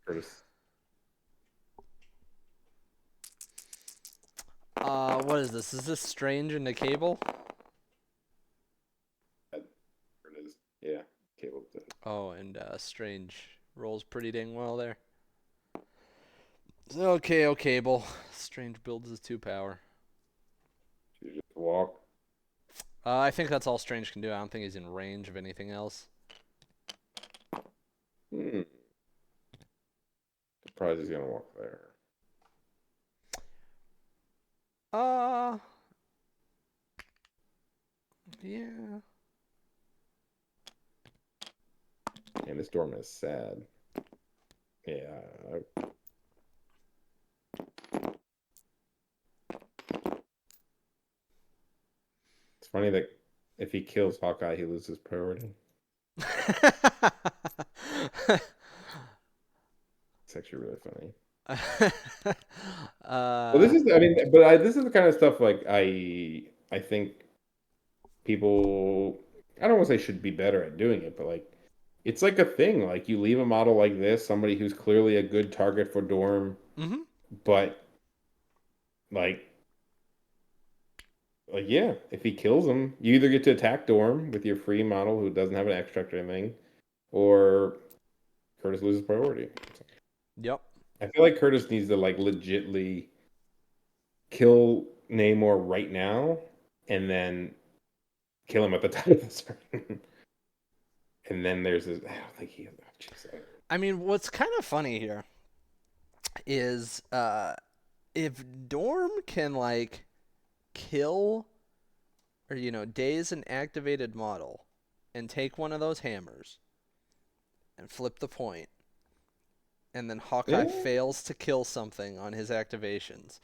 Curtis. What is this? Is this Strange in the Cable? There it is. Yeah, cable. Oh, and Strange rolls pretty dang well there. Okay, Cable. Strange builds his 2 power. You just walk. I think that's all Strange can do. I don't think he's in range of anything else. Hmm. Surprised he's gonna walk there. Uh, yeah. And this dorm is sad. Yeah. It's funny that If he kills Hawkeye, he loses priority. It's actually really funny. Well, this uh, is, I mean, but this is the kind of stuff like I think people, I don't want to say should be better at doing it, but like it's like a thing. Like you leave a model like this, somebody who's clearly a good target for Dorm, mhm. but like yeah, if he kills him, you either get to attack Dorm with your free model who doesn't have an extract or anything, or Kurtis loses priority. Yep. I feel like Kurtis needs to like legitly kill Namor right now, and then kill him at the top of the turn. And then there's this. I don't think he. Oh, geez, I mean, what's kind of funny here is if Dorm can like kill or daze an activated model and take one of those hammers and flip the point, and then Hawkeye yeah, fails to kill something on his activations,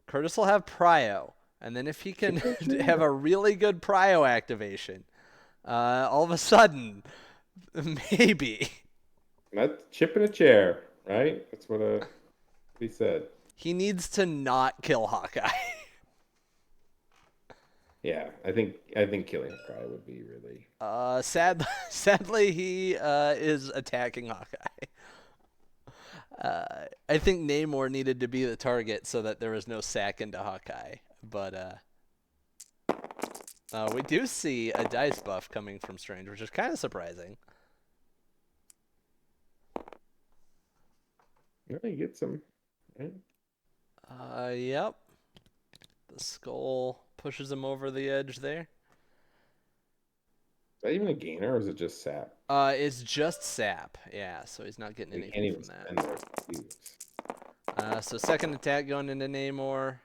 Kurtis will have Prio, and then if he can chicken have chair. a really good Prio activation, all of a sudden, maybe Not chip in a chair, right? That's what he said. he needs to not kill Hawkeye. Yeah, I think killing Hawkeye would be really. Sadly, he is attacking Hawkeye. I think Namor needed to be the target so that there was no sack into Hawkeye. But we do see a dice buff coming from Strange, which is kind of surprising. No, he gets him. Right? Yep. The skull pushes him over the edge there. Is that even a gainer, or is it just sap? It's just sap. Yeah, so he's not getting We can't anything even from that. spend the rest of these. So second attack going into Namor.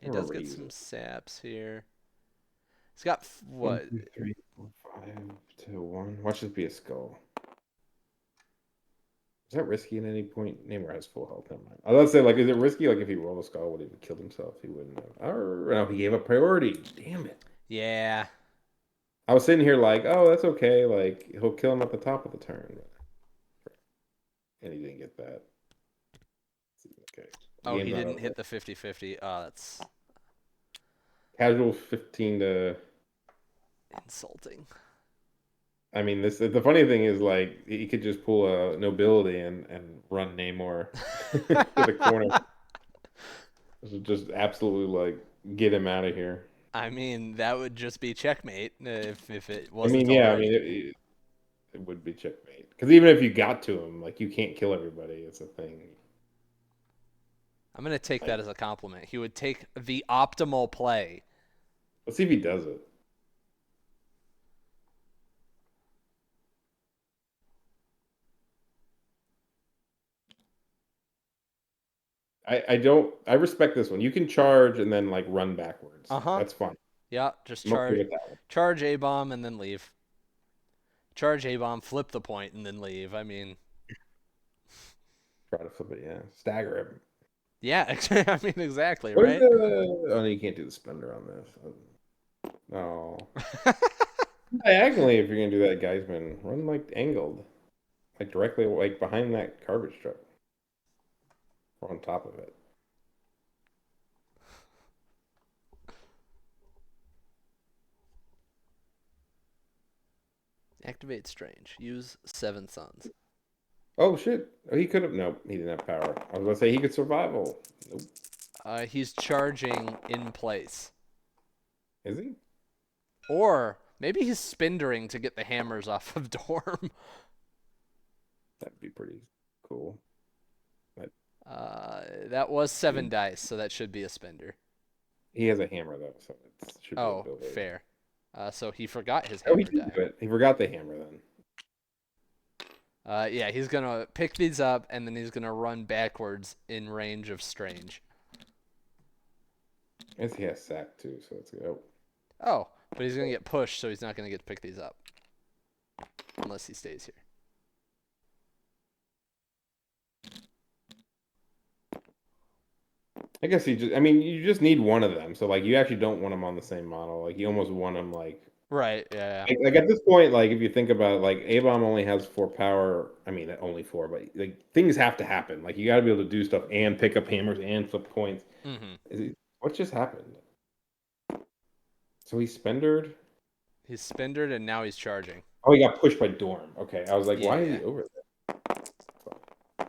He I does remember to get use some it. saps here. He's got One, what? two, three, four, 5, 2, 1. Watch this be a skull. Is that risky at any point? Namor has full health. Never mind. I was about to say, like, is it risky? Like, if he rolled a skull, would he have killed himself? He wouldn't have. Oh, no, he gave up priority. Damn it. Yeah. I was sitting here like, oh, that's okay. Like, he'll kill him at the top of the turn. And he didn't get that. Okay. Oh, Game's he not didn't hit over. the 50-50. Oh, that's Casual 15 to. insulting. I mean, this the funny thing is like he could just pull a nobility and run Namor to the corner. This would just absolutely like get him out of here. I mean, that would just be checkmate if it I wasn't mean, yeah, I already. mean it would be checkmate because even if you got to him, like you can't kill everybody. It's a thing. I'm gonna take Like, that as a compliment. He would take the optimal play. let's see if he does it. I don't. I respect this one. You can charge and then like run backwards. Uh huh. That's fine. Yeah. Just I'm okay charge, with that one. charge a bomb and then leave. Charge a bomb, flip the point, and then leave. I mean, Try to flip it. Yeah, stagger him. yeah. I mean, exactly What is right. the? Oh, no, you can't do the spender on this. No. Diagonally, if you're gonna do that, Geisman, run like angled, like directly like behind that garbage truck, or on top of it. Activate Strange. Use Seven Suns. Oh shit! Oh, he could have. Nope, he didn't have power. I was gonna say he could survival. Nope. He's charging in place. Is he? Or maybe he's spindering to get the hammers off of Dorm. That'd be pretty cool. But That was he, 7 dice, so that should be a spender. he has a hammer though, so it should be a Oh, ability. fair. So he forgot his Oh, he hammer did die. do it. He forgot the hammer then. Yeah, he's gonna pick these up and then he's gonna run backwards in range of Strange. I guess he has sack too, so let's go. Oh, but he's gonna get pushed, so he's not gonna get to pick these up unless he stays here. I guess I mean, you just need one of them. So like, you actually don't want them on the same model. Like, you almost want them Right. Yeah. like at this point, like if you think about it, like A-bomb only has 4 power. I mean, only four, but like things have to happen. Like you got to be able to do stuff and pick up hammers and flip coins. Hmm. What just happened? So he spendered. He's spindered and now he's charging. Oh, he got pushed by Dorm. Okay, I was like, why is Yeah. he over there?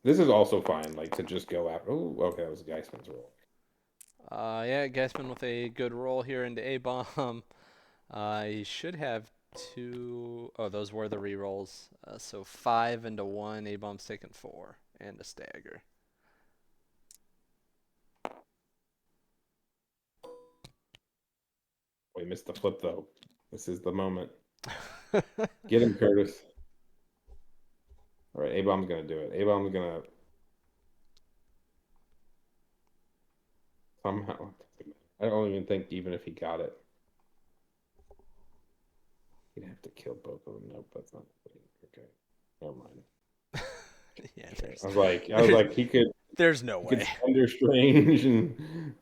This is also fine, like to just go after. Oh, okay, that was Geisman's roll. Yeah. Geisman with a good roll here into A bomb. He should have two. Oh, those were the rerolls. So 5 into 1. A bomb's taken 4 and a stagger. We missed the flip though. This is the moment. Get him, Kurtis. All right, A-bomb's gonna do it. A-bomb's gonna somehow. I don't even think even if he got it, he'd have to kill both of them. Nope, that's not. Okay, never mind. Yeah. Okay. There's I was there's like, there's no he could way. Thunder Strange and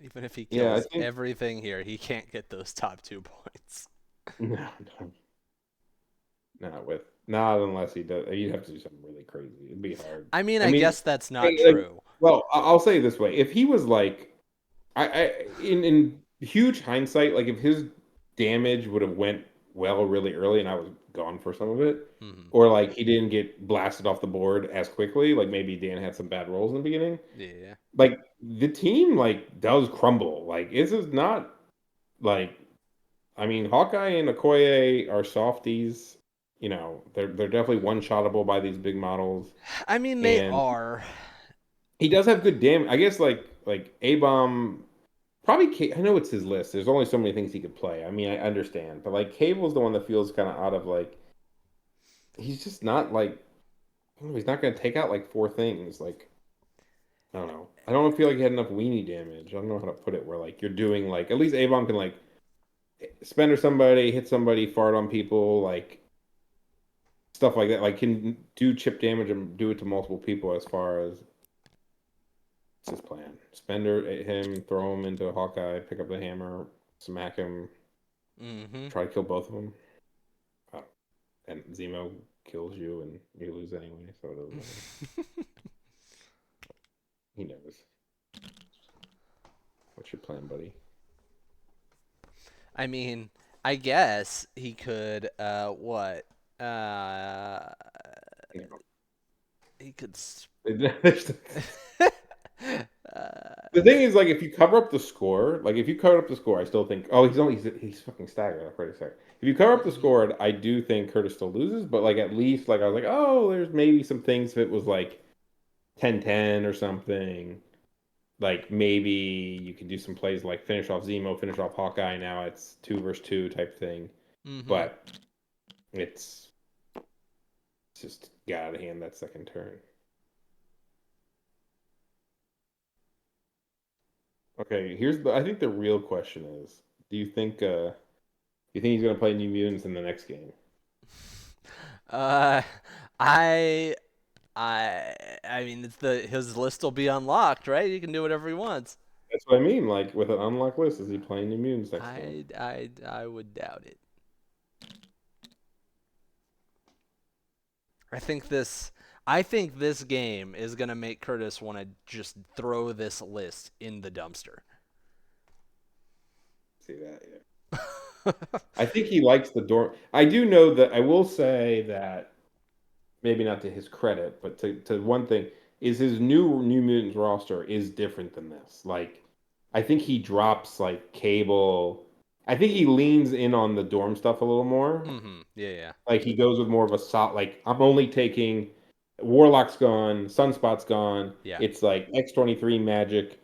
Even if he yeah, I kills think everything here, he can't get those top 2 points. no, no, not with not unless he does. You'd have to do something really crazy. It'd be hard. I mean, I I mean, guess that's not like, true. well, I'll say it this way: if he was like, in huge hindsight, like if his damage would have went well really early and I was gone for some of it, Hmm. or like he didn't get blasted off the board as quickly, like maybe Dan had some bad rolls in the beginning. Yeah. Like the team like does crumble. Like this is not like I mean Hawkeye and Okoye are softies. You know, they're definitely one shottable by these big models. I mean, they And are. he does have good damage. I guess like A bomb probably I know it's his list. There's only so many things he could play. I mean, I understand, but like Cable's the one that feels kind of out of like he's just not like I don't know, he's not going to take out like 4 things. Like I don't know. I don't feel like he had enough weenie damage. I don't know how to put it. Where like you're doing like at least A bomb can like spender somebody, hit somebody, fart on people, like stuff like that. Like can do chip damage and do it to multiple people. As far as it's his plan, spender him, throw him into Hawkeye, pick up the hammer, smack him, Hmm. try to kill both of them. Uh, and Zemo kills you, and you lose anyway, so it doesn't matter. He knows. What's your plan, buddy? I mean, I guess he could. What? Uh, You know, he could. there's uh, the thing is, like, if you cover up the score, like, if you cover up the score, I still think, oh, he's fucking staggered. I'm pretty sorry. If you cover up the mhm. score, I do think Curtis still loses, but like at least like I was like, oh, there's maybe some things if it was like 10-10 or something. Like maybe you could do some plays like finish off Zemo, finish off Hawkeye. Now it's 2 versus 2 type thing, Mhm. but it's just got out of hand that second turn. Okay, I think the real question is, do you think he's gonna play New Mutants in the next game? Uh, I, I mean, his list will be unlocked, right? He can do whatever he wants. That's what I mean. Like with an unlocked list, is he playing New Mutants next game? I would doubt it. I think this, I think this game is gonna make Curtis want to just throw this list in the dumpster. See that? Yeah. I think he likes the dorm. I do know that I will say that maybe not to his credit, but to one thing is his New Mutants roster is different than this. Like, I think he drops like Cable. I think he leans in on the dorm stuff a little more. Mhm. Yeah, yeah. Like he goes with more of a solid. Like I'm only taking Warlock's gone, Sunspot's gone. Yeah. It's like X-23 Magic.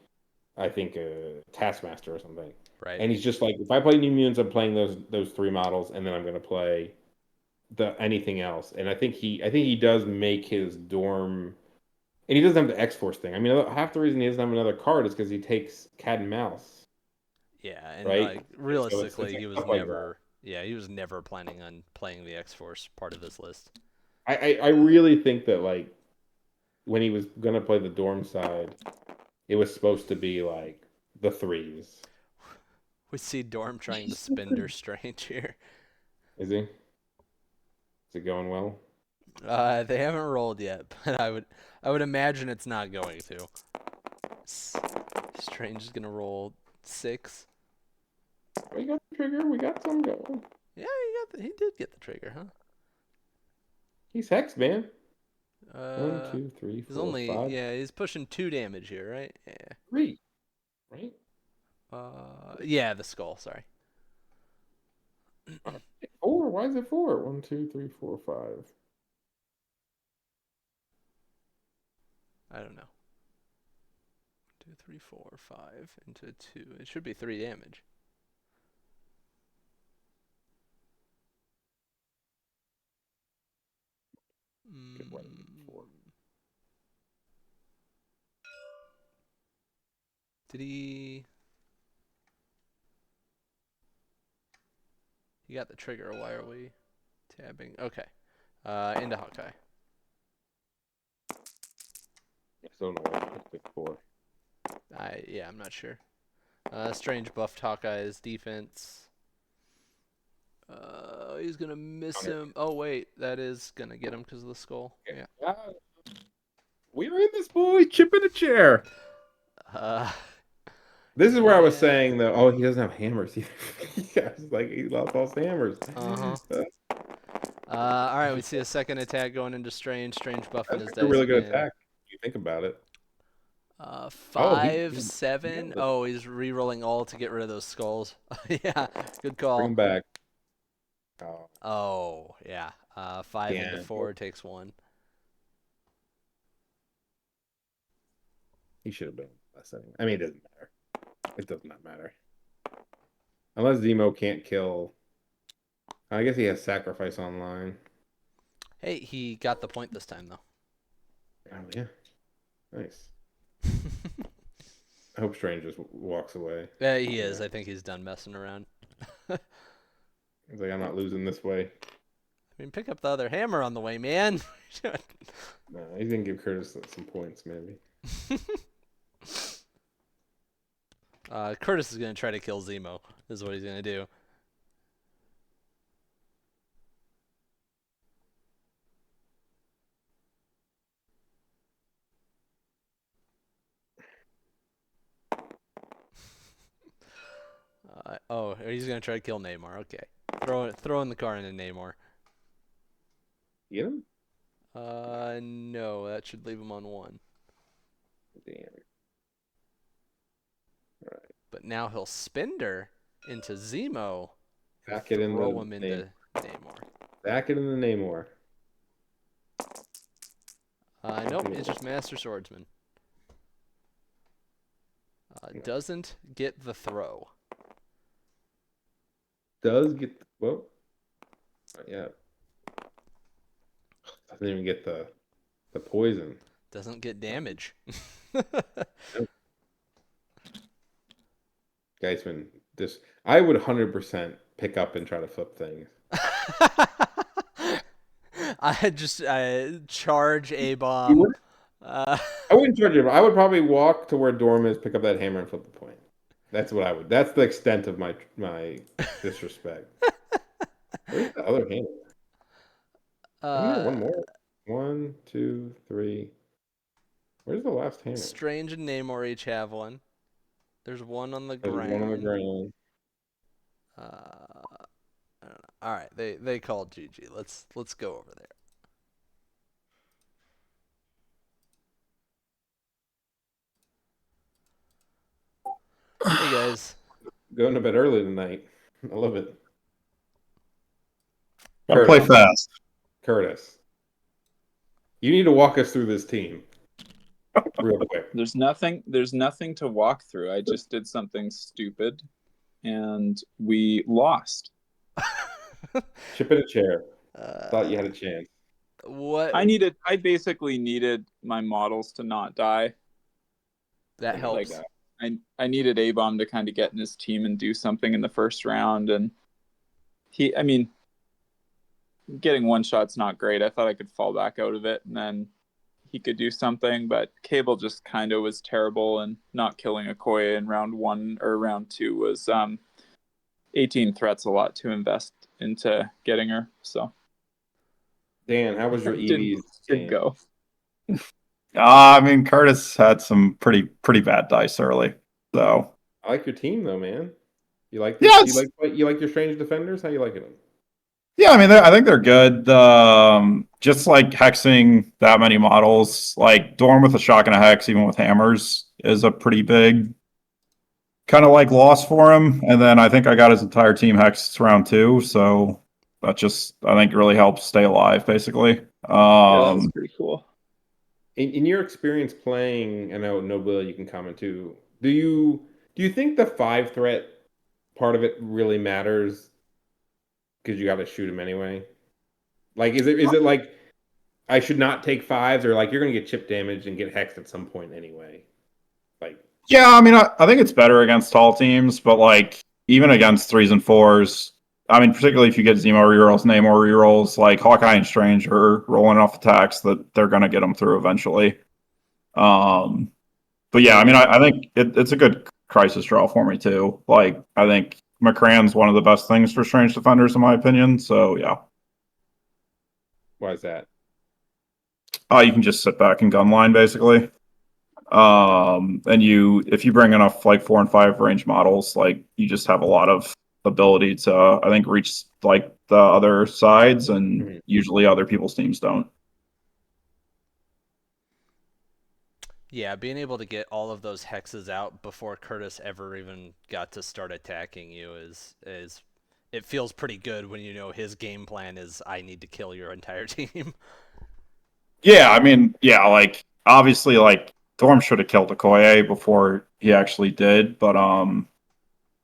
I think Taskmaster or something. Right. And he's just like, if I play New Mutants, I'm playing those 3 models, and then I'm gonna play the anything else. And I think he does make his dorm, and he doesn't have the X Force thing. I mean, half the reason he doesn't have another card is because he takes Cat and Mouse, Yeah, and right? like And so it's realistically, like he was stuff like that. never. Yeah, he was never planning on playing the X-Force part of his list. I really think that like when he was gonna play the dorm side, it was supposed to be like the threes. We see Dorm trying to He's so Spender good. Strange here. Is he? Is it going well? They haven't rolled yet, but I would imagine it's not going to. Strange is gonna roll 6. We got the trigger. We got some going. Yeah, he did get the trigger, huh? He's hex, man. One, Uh, two, three, he's four, only five, yeah, he's pushing 2 damage here, right? Yeah. three. Right? Yeah, the skull. Sorry. Four. Why is it four? One, two, three, four, five. I don't know. 2, 3, 4, 5 into 2. It should be 3 damage. Get right in four. Did he? He got the trigger. Why are we tabbing? Okay. Into Hawkeye. I still don't know why I picked four. I'm not sure. Strange buffed Hawkeye's defense. He's gonna miss him. Oh wait, that is gonna get him because of the skull. Okay. Yeah. We're in this, boy. Chip in a chair. Uh, This is where I was yeah. saying that. Oh, he doesn't have hammers. Yeah, it's like he lost all his hammers. Uh-huh. Uh, All right, we see a second attack going into Strange. Strange buffing that's his a dice really good again. attack. If you think about it. Oh, Five, he 7. nailed it. Oh, he's re-rolling all to get rid of those skulls. Yeah, good Bring call. him back. Oh, Oh, yeah. 5 into damn. 4 takes 1. He should have been less anyway. I mean, it doesn't matter. It does not matter. Unless Zemo can't kill. I guess he has sacrifice online. Hey, he got the point this time, though. Oh, yeah. Nice. I hope Strange just walks away. Yeah, he Yeah. is. I think he's done messing around. He's like, I'm not losing this way. I mean, pick up the other hammer on the way, man. No, he's gonna give Curtis some points, maybe. Kurtis is going to try to kill Zemo, is what he's going to do. Oh, he's going to try to kill Namor. Okay. Throw in the car into Namor. Get him? No, that should leave him on 1. Damn. All right. But now he'll Spender into Zemo and Back it in throw the him name. into Namor. Back it in the Namor. Nope, it's just Master Swordsman. Doesn't get the throw. Does get well. Yeah. Doesn't even get the poison. Doesn't get damage. Nope. Guy's been this. I would 100% pick up and try to flip things. I just charge a You bomb. would? I wouldn't charge him. I would probably walk to where Dorm is, pick up that hammer, and flip the point. That's what I would. That's the extent of my disrespect. Where's the other hammer? Isn't there uh, one more? One, two, three. Where's the last hammer? Strange and Namor each have one. There's one on the There's one on the ground. ground. I don't know. All right, they called GG. Let's go over there. Hey guys. Going to bed early tonight. I love it. Gotta play Curtis. fast. Curtis. You need to walk us through this team real quick. There's nothing to walk through. I just did something stupid and we lost. Chip in a chair. Thought you had a chance. What? I basically needed my models to not die. That helps. I needed A-Bomb to kind of get in his team and do something in the first round, and I mean, getting one shot's not great. I thought I could fall back out of it and then he could do something, but Cable just kind of was terrible, and not killing Okoye in round 1 or round 2 was 18 threats, a lot to invest into getting her. So Dan, how was your EVs didn't game? go. I mean, Kurtis had some pretty bad dice early, so I like your team though, man. You like yeah, this? You like your strange defenders? How you liking them? yeah. I mean, I think they're good. Just like hexing that many models, like Dorm with a shock and a hex, even with hammers, is a pretty big kind of like loss for him. And then I think I got his entire team hexed round 2, so that just I think really helps stay alive, basically. Yeah, that was pretty cool. In your experience playing, I know Noble, you can comment too. Do you think the 5 threat part of it really matters? Because you got to shoot him anyway. Like, is it like I should not take 5s, or like you're gonna get chip damage and get hexed at some point anyway? Like, Yeah, I mean, I think it's better against tall teams, but like even against 3s and 4s, I mean, particularly if you get Zemo rerolls, Namor rerolls, like Hawkeye and Strange are rolling off attacks that they're gonna get them through eventually. But yeah, I mean, I think it's a good crisis draw for me too. Like, I think McCrann's one of the best things for Strange defenders in my opinion. So yeah, why is that? you can just sit back and gun line basically. And if you bring enough like 4 and 5 range models, like you just have a lot of ability to, I think, reach like the other sides, and usually other people's teams don't. Yeah, being able to get all of those hexes out before Kurtis ever even got to start attacking you is it feels pretty good when you know his game plan is I need to kill your entire team. Yeah, I mean, yeah, like obviously, like Thorm should have killed Okoye before he actually did, but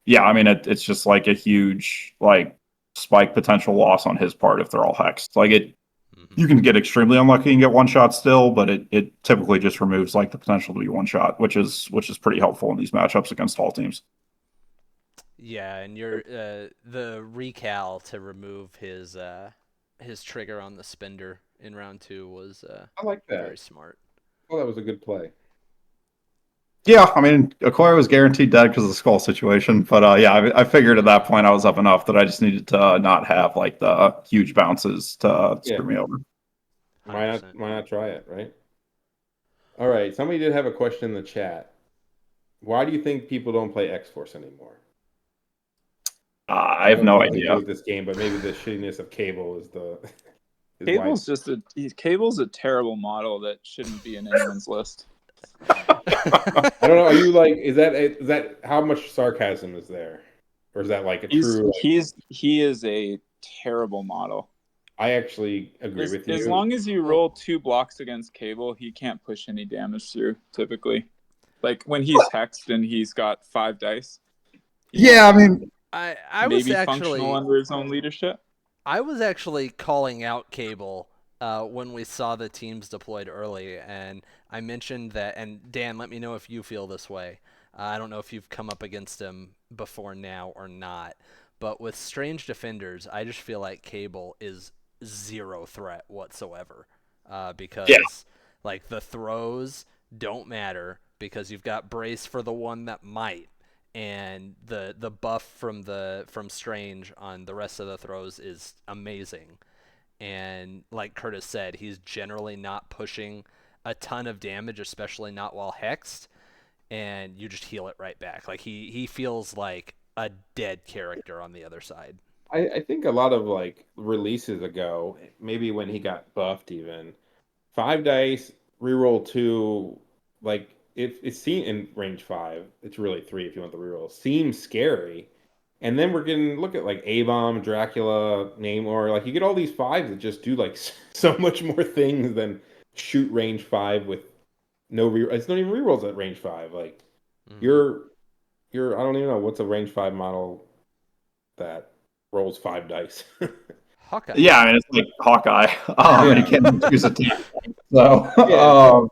yeah, I mean, it's just like a huge like spike potential loss on his part if they're all hexed. Like you can get extremely unlucky and get one shot still, but it typically just removes like the potential to be one shot, which is pretty helpful in these matchups against all teams. Yeah, and the recal to remove his trigger on the spender in round 2 was I like that. very smart. Oh, that was a good play. Yeah, I mean, Okoye was guaranteed dead because of the skull situation, but yeah, I figured at that point I was up enough that I just needed to not have like the huge bounces to screw me over. Why not try it, right? All right, somebody did have a question in the chat. Why do you think people don't play X-Force anymore? I have no idea with this game, but maybe the shittiness of Cable is the. Cable's a terrible model that shouldn't be in anyone's list. I don't know. Are you like? Is that how much sarcasm is there, or is that like a true? He is a terrible model. I actually agree with you. As long as you roll 2 blocks against Cable, he can't push any damage through. Typically, like when he's hexed and he's got 5 dice. Yeah, I mean, I maybe was actually functional under his own leadership. I was actually calling out Cable when we saw the teams deployed early, and I mentioned that. And Dan, let me know if you feel this way. I don't know if you've come up against him before now or not, but with Strange Defenders, I just feel like Cable is 0 threat whatsoever because like the throws don't matter because you've got Brace for the one that might, and the buff from Strange on the rest of the throws is amazing. And like Kurtis said, he's generally not pushing a ton of damage, especially not while hexed, and you just heal it right back. Like he feels like a dead character on the other side. I think a lot of like releases ago, maybe when he got buffed, even 5 dice, reroll 2, like it's seen in range 5. It's really 3 if you want the reroll. Seems scary, and then we're getting look at like A-Bomb, Dracula, Namor. Like you get all these 5s that just do like so much more things than shoot range 5 with no re. It's not even rerolls at range 5. Like you're I don't even know what's a range 5 model that rolls 5 dice. Hawkeye. Yeah, I mean it's like Hawkeye. And he can't choose a team. So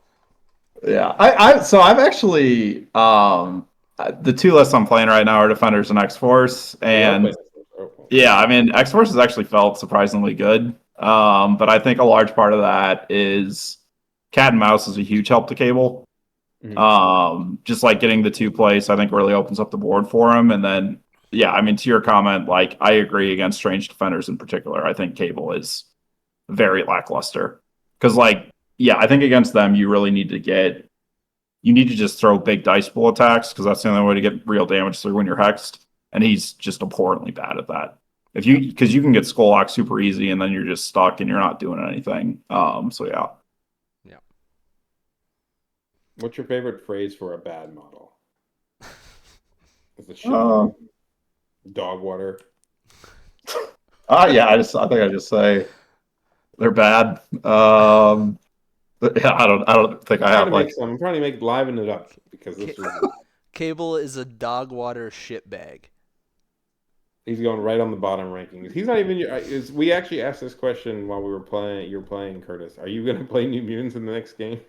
yeah. I've actually the 2 lists I'm playing right now are Defenders and X-Force, and Yeah, I mean, X Force actually felt surprisingly good. But I think a large part of that is Cat and Mouse is a huge help to Cable. Just like getting the 2 place, I think really opens up the board for him. And then, yeah, I mean, to your comment, like I agree against Strange Defenders in particular. I think Cable is very lackluster because, like, yeah, I think against them you really need to just throw big dice pool attacks because that's the only way to get real damage through when you're hexed. And he's just abhorrently bad at that. Because you can get Skull Lock super easy and then you're just stuck and you're not doing anything. So yeah. Yeah. What's your favorite phrase for a bad model? Is it shit dog water? Yeah, I think I just say they're bad. Yeah, I don't think I have like. I'm trying to make liven it up because this was. Cable is a dog water shitbag. He's going right on the bottom rankings. He's not even. We actually asked this question while we were playing. You're playing, Curtis. Are you going to play New Mutants in the next game?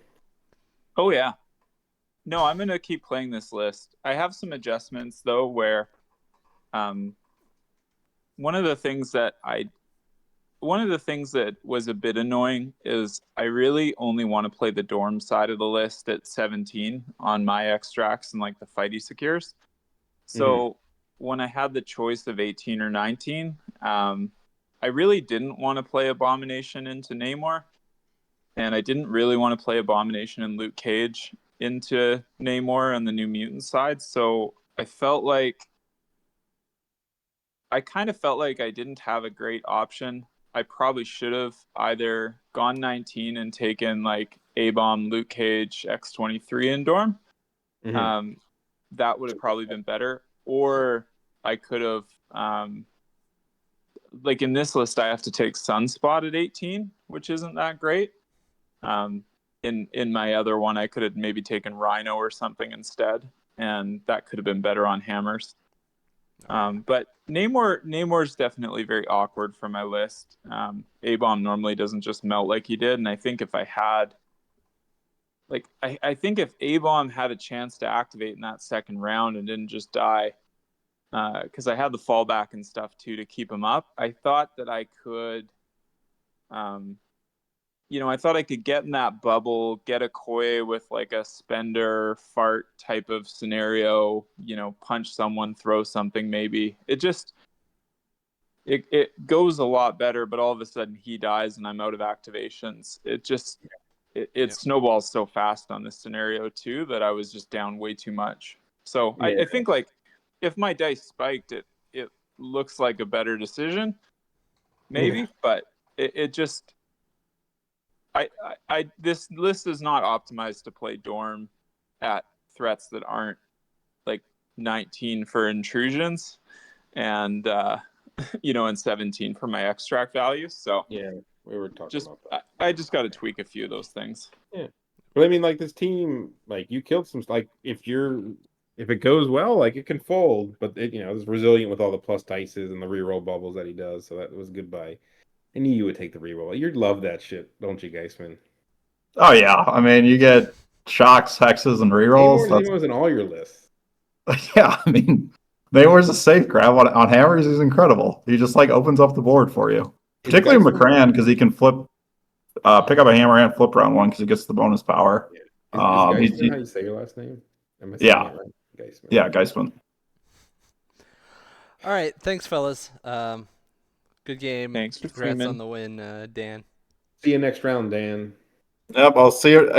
Oh yeah. No, I'm gonna keep playing this list. I have some adjustments though, where, one of the things that was a bit annoying is I really only want to play the dorm side of the list at 17 on my extracts and like the fighty secures. So when I had the choice of 18 or 19, I really didn't want to play Abomination into Namor, and I didn't really want to play Abomination and Luke Cage into Namor on the New Mutant side. So I kind of felt like I didn't have a great option. I probably should have either gone 19 and taken like A-Bomb, Luke Cage, X-23 in Dorm. That would have probably been better. Or I could have, like in this list, I have to take Sunspot at 18, which isn't that great. In my other one, I could have maybe taken Rhino or something instead, and that could have been better on hammers. But Namor's definitely very awkward for my list. A-Bomb normally doesn't just melt like he did, and I think if I had, like, I think if A-Bomb had a chance to activate in that second round and didn't just die, because I had the fallback and stuff too to keep him up, I thought that I could, I thought I could get in that bubble, get a Koi with like a spender fart type of scenario, punch someone, throw something maybe. It goes a lot better, but all of a sudden he dies and I'm out of activations. It snowballs so fast on this scenario too that I was just down way too much. So I think like if my dice spiked, it looks like a better decision, maybe, but it just. This list is not optimized to play Dorm at threats that aren't like 19 for intrusions and and 17 for my extract values. So yeah, we were talking about that. I just got to tweak a few of those things. Yeah, but I mean, like this team, like you killed some. Like if it goes well, like it can fold, but it's resilient with all the plus dices and the reroll bubbles that he does. So that was goodbye. I knew you would take the reroll. You love that shit, don't you, Geisman? Oh yeah, I mean you get shocks, hexes, and rerolls. Namor's in all your lists. Yeah, I mean Namor's a safe grab on hammers. He's incredible. He just like opens up the board for you, particularly McCran because he can pick up a hammer and flip round one because he gets the bonus power. Yeah. Is Geisman how you say your last name? Yeah, right? Geisman. Yeah, Geisman. All right, thanks, fellas. Good game. Thanks for Congrats tuning in. on the win, Dan. See you next round, Dan. Yep, I'll see you.